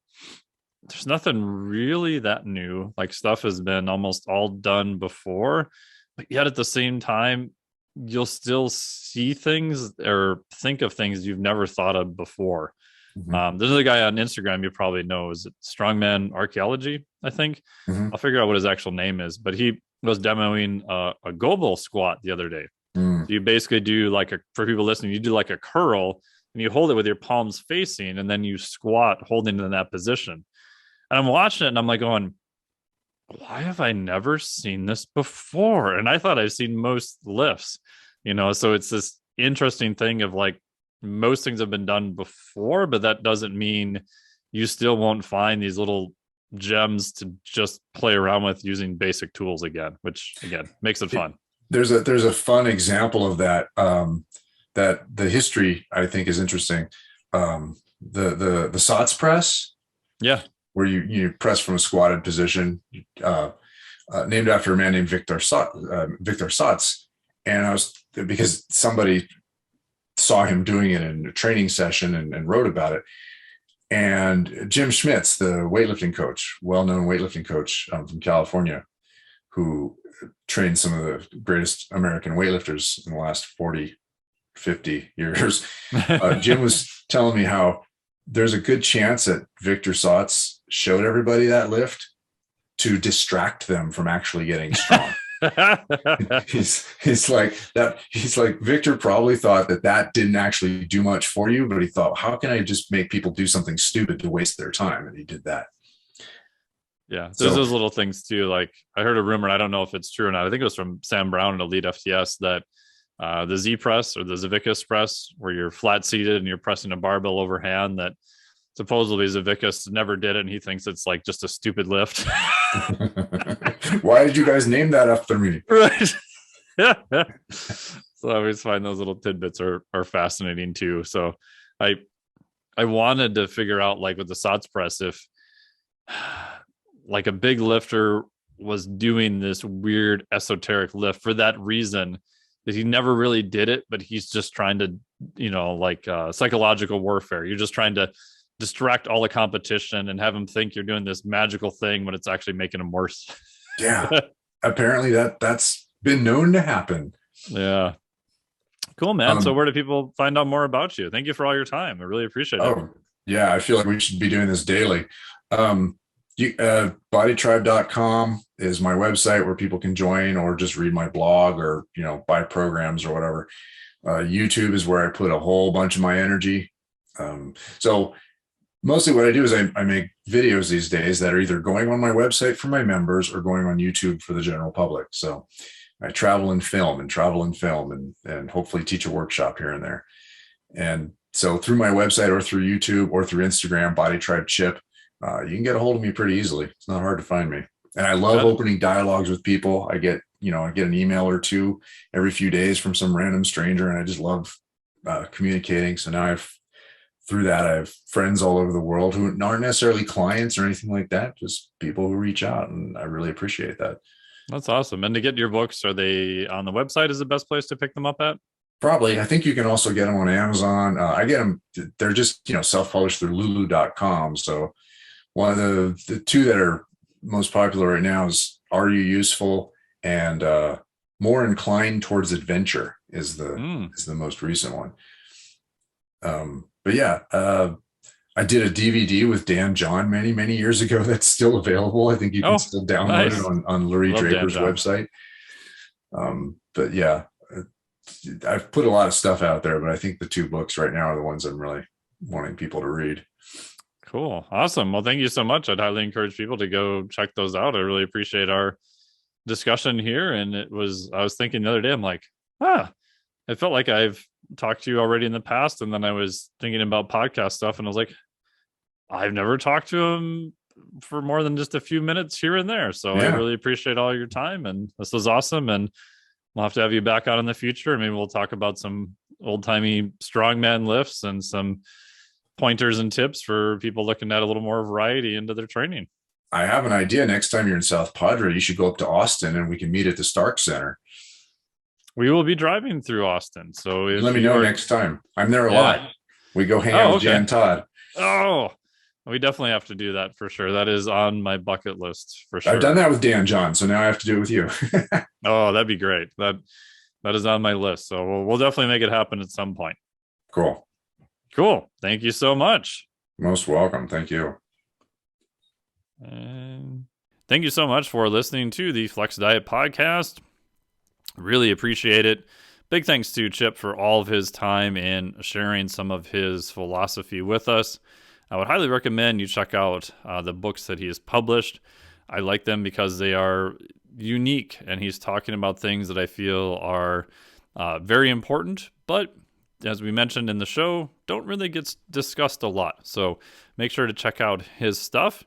there's nothing really that new. Like stuff has been almost all done before, but yet at the same time, you'll still see things or think of things you've never thought of before. Mm-hmm. There's a guy on Instagram you probably know, is it Strongman Archaeology, I think. Mm-hmm. I'll figure out what his actual name is, but he was demoing a Goblet Squat the other day. Mm. So you basically do for people listening, you do like a curl and you hold it with your palms facing and then you squat holding it in that position. And I'm watching it and I'm like going, why have I never seen this before? And I thought I've seen most lifts, so it's this interesting thing of like most things have been done before, but that doesn't mean you still won't find these little gems to just play around with using basic tools again, which again makes it fun. There's a fun example of that. That the history I think is interesting. The Sots press, Yeah. where you press from a squatted position, named after a man named Victor Sots. And I was, because somebody saw him doing it in a training session and wrote about it. And Jim Schmitz, the weightlifting coach, well-known weightlifting coach from California, who trained some of the greatest American weightlifters in the last 40, 50 years. Jim was telling me how there's a good chance that Victor Sots showed everybody that lift to distract them from actually getting strong. he's like Victor probably thought that didn't actually do much for you, but he thought, how can I just make people do something stupid to waste their time? And he did that. Yeah, there's those little things too. Like I heard a rumor, and I don't know if it's true or not. I think it was from Sam Brown at Elite FTS that the Z press or the Zavicus press, where you're flat seated and you're pressing a barbell overhand, that supposedly Zavicus never did it, and he thinks it's like just a stupid lift. Why did you guys name that after me? Right. Yeah. So I always find those little tidbits are fascinating too. So I wanted to figure out, like with the Sots press, if like a big lifter was doing this weird esoteric lift for that reason that he never really did it, but he's just trying to, like psychological warfare. You're just trying to distract all the competition and have them think you're doing this magical thing when it's actually making them worse. Yeah. Apparently that's been known to happen. Yeah. Cool, man. So where do people find out more about you? Thank you for all your time. I really appreciate it. Oh, yeah. I feel like we should be doing this daily. Bodytribe.com is my website where people can join or just read my blog or, buy programs or whatever. YouTube is where I put a whole bunch of my energy. So mostly what I do is I make videos these days that are either going on my website for my members or going on YouTube for the general public. So I travel and film and hopefully teach a workshop here and there. And so through my website or through YouTube or through Instagram, Body Tribe Chip, you can get a hold of me pretty easily. It's not hard to find me. And I love opening dialogues with people. I get an email or two every few days from some random stranger, and I just love communicating. So now through that, I have friends all over the world who aren't necessarily clients or anything like that, just people who reach out, and I really appreciate that. That's awesome. And to get your books, are they on the website is the best place to pick them up at? Probably. I think you can also get them on Amazon. I get them. They're just, self-published through lulu.com. So one of the two that are most popular right now is Are You Useful? And More Inclined Towards Adventure is the most recent one. But yeah, I did a DVD with Dan John many, many years ago that's still available. I think you can still download it on Lurie Draper's website. But yeah, I've put a lot of stuff out there, but I think the two books right now are the ones I'm really wanting people to read. Cool. Awesome. Well, thank you so much. I'd highly encourage people to go check those out. I really appreciate our discussion here. And I was thinking the other day, I'm like, I felt like I've talked to you already in the past. And then I was thinking about podcast stuff and I was like, I've never talked to him for more than just a few minutes here and there. So I really appreciate all your time, and this was awesome. And we'll have to have you back on in the future. Maybe we'll talk about some old timey strongman lifts and some pointers and tips for people looking at a little more variety into their training. I have an idea. Next time you're in South Padre, you should go up to Austin and we can meet at the Stark Center. We will be driving through Austin. So let me know next time. I'm there a lot. We go hang out with Jan Todd. Oh, we definitely have to do that for sure. That is on my bucket list for sure. I've done that with Dan John, so now I have to do it with you. Oh, that'd be great. That is on my list. So we'll definitely make it happen at some point. Cool. Thank you so much. Most welcome. Thank you. And thank you so much for listening to the Flex Diet Podcast. Really appreciate it. Big thanks to Chip for all of his time in sharing some of his philosophy with us. I would highly recommend you check out the books that he has published. I like them because they are unique, and he's talking about things that I feel are very important, but as we mentioned in the show, don't really get discussed a lot. So make sure to check out his stuff.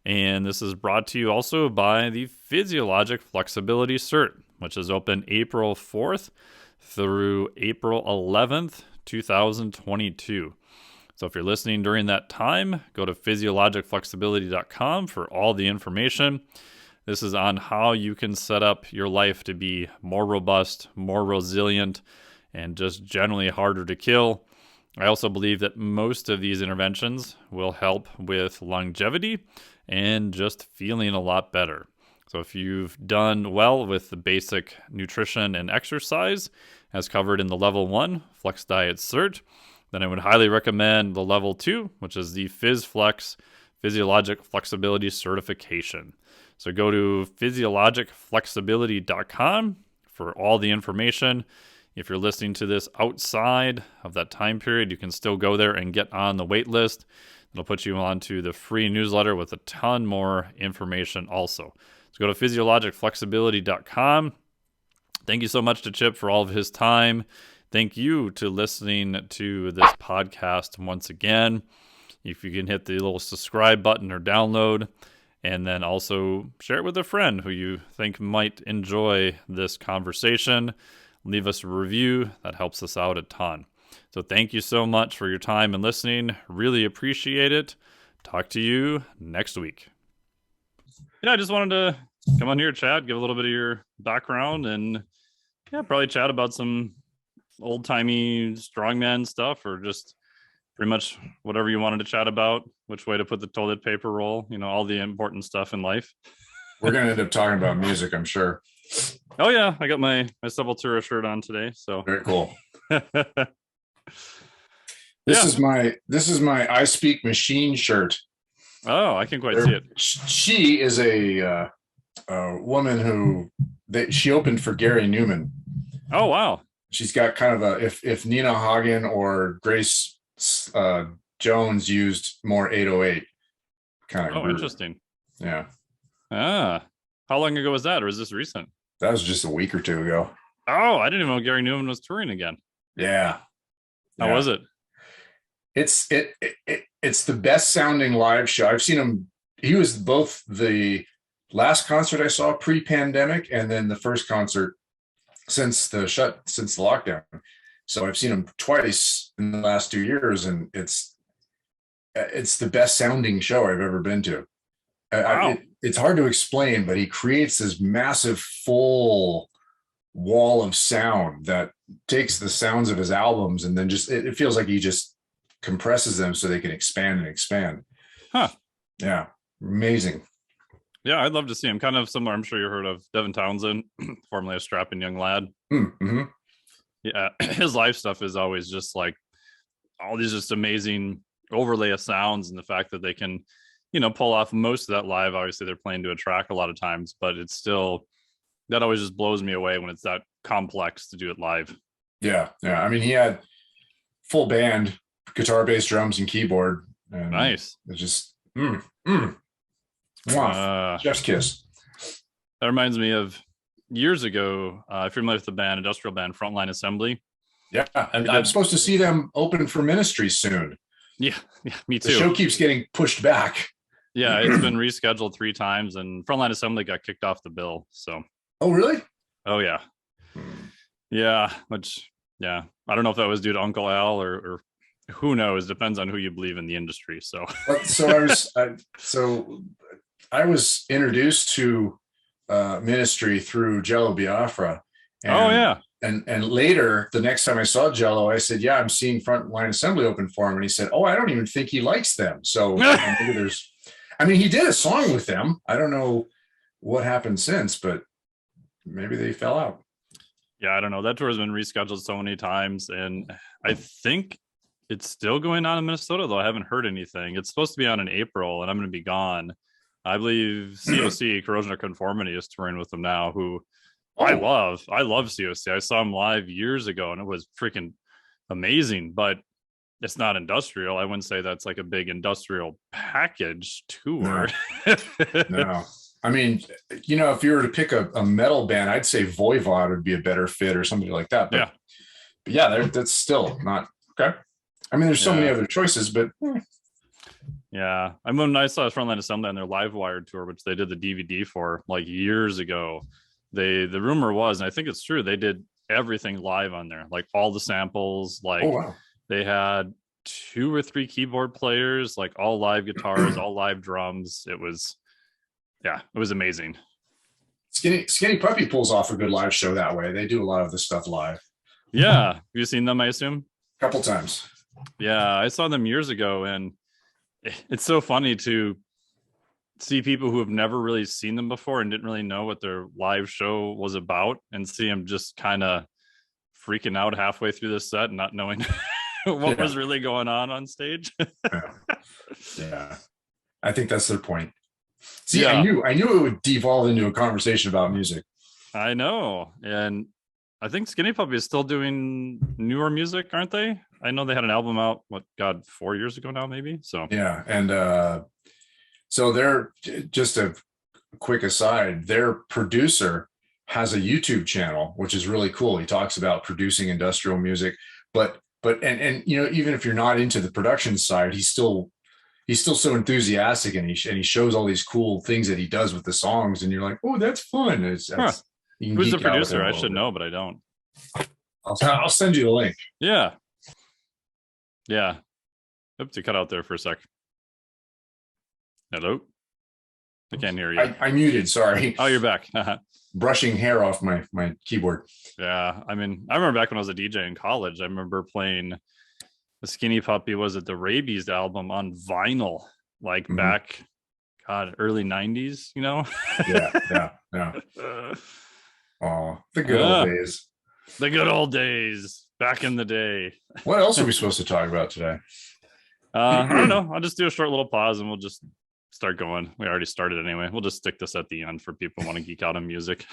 And this is brought to you also by the Physiologic Flexibility Cert, which is open April 4th through April 11th, 2022. So if you're listening during that time, go to physiologicflexibility.com for all the information. This is on how you can set up your life to be more robust, more resilient, and just generally harder to kill. I also believe that most of these interventions will help with longevity and just feeling a lot better. So if you've done well with the basic nutrition and exercise, as covered in the Level 1 Flex Diet Cert, then I would highly recommend the Level 2, which is the PhysFlex Physiologic Flexibility Certification. So go to physiologicflexibility.com for all the information. If you're listening to this outside of that time period, you can still go there and get on the wait list. It'll put you onto the free newsletter with a ton more information also. So go to physiologicflexibility.com. Thank you so much to Chip for all of his time. Thank you to listening to this podcast once again. If you can hit the little subscribe button or download, and then also share it with a friend who you think might enjoy this conversation. Leave us a review. That helps us out a ton. So thank you so much for your time and listening. Really appreciate it. Talk to you next week. Yeah, I just wanted to come on here, chat, give a little bit of your background, and yeah, probably chat about some old timey strongman stuff, or just pretty much whatever you wanted to chat about. Which way to put the toilet paper roll? All the important stuff in life. We're gonna end up talking about music, I'm sure. Oh yeah, I got my Sepultura shirt on today, so Very cool. This yeah. is my I Speak Machine shirt. Oh, I can quite see it. She is a woman who she opened for Gary Newman. Oh wow. She's got kind of a if Nina Hagen or Grace Jones used more 808 kind of Oh, groove. interesting. Yeah. How long ago was that, or is this recent? That was just a week or two ago. Oh, I didn't even know Gary Newman was touring again. Yeah. How was it? It's the best sounding live show. I've seen him. He was both the last concert I saw pre-pandemic and then the first concert since the lockdown. So I've seen him twice in the last 2 years, and it's the best sounding show I've ever been to. Wow. It's hard to explain, but he creates this massive full wall of sound that takes the sounds of his albums and then just it feels like he just compresses them so they can expand and expand. Huh. Yeah. Amazing. Yeah, I'd love to see him. Kind of similar. I'm sure you heard of Devin Townsend, formerly a strapping young lad. Mm-hmm. Yeah, his live stuff is always just like all these just amazing overlay of sounds, and the fact that they can, pull off most of that live. Obviously, they're playing to a track a lot of times, but it's still, that always just blows me away when it's that complex to do it live. Yeah. Yeah. I mean, he had full band, guitar, bass, drums, and keyboard. And nice. It's just, chef's kiss. That reminds me of years ago. If you're familiar with the band, industrial band, Frontline Assembly. Yeah. And I'm supposed to see them open for Ministry soon. Yeah, me too. The show keeps getting pushed back. Yeah, it's been rescheduled 3 times, and Frontline Assembly got kicked off the bill. So. Oh, really? Oh, yeah. Yeah, I don't know if that was due to Uncle Al or who knows. Depends on who you believe in the industry. So. I was introduced to Ministry through Jello Biafra. And later, the next time I saw Jello, I said, "Yeah, I'm seeing Frontline Assembly open for him." And he said, "Oh, I don't even think he likes them." So maybe he did a song with them. I don't know what happened since, but maybe they fell out. Yeah, I don't know. That tour has been rescheduled so many times, and I think it's still going on in Minnesota, though I haven't heard anything. It's supposed to be on in April, and I'm going to be gone. I believe COC, Corrosion of Conformity, is touring with them now, who I love COC. I saw him live years ago, and it was freaking amazing, but it's not industrial. I wouldn't say that's like a big industrial package tour. No. I mean, if you were to pick a metal band, I'd say Voivod would be a better fit or somebody like that. But that's still not okay. I mean, there's so many other choices, but yeah. I mean, I saw Frontline Assembly on their Live Wired tour, which they did the DVD for like years ago. The rumor was, and I think it's true, they did everything live on there, like all the samples. Like, they had 2 or 3 keyboard players, like all live guitars, all live drums. It was amazing. Skinny Puppy pulls off a good live show that way. They do a lot of this stuff live. Yeah. Have you seen them, I assume? A couple times. Yeah, I saw them years ago, and it's so funny to see people who have never really seen them before and didn't really know what their live show was about, and see them just kind of freaking out halfway through the set, not knowing what was really going on stage. Yeah. I think that's their point. See, I knew it would devolve into a conversation about music. I know. And I think Skinny Puppy is still doing newer music, aren't they? I know they had an album out, 4 years ago now, maybe. So yeah. And so they're, just a quick aside, their producer has a YouTube channel, which is really cool. He talks about producing industrial music, but even if you're not into the production side, he's still so enthusiastic, and he shows all these cool things that he does with the songs, and you're like, oh, that's fun. Who's the producer? I should know, but I don't. I'll send you the link. Yeah. Oops, you cut out there for a sec. Hello. I can't hear you. I muted. Sorry. Oh, you're back. Brushing hair off my keyboard. Yeah. I mean, I remember back when I was a DJ in college, I remember playing the Skinny Puppy, was it the Rabies album on vinyl, like back, God, early 90s, you know? Yeah. Oh, the good old days. The good old days back in the day. What else are we supposed to talk about today? I don't know. I'll just do a short little pause and we'll just start going. We already started anyway. We'll just stick this at the end for people who want to geek out on music.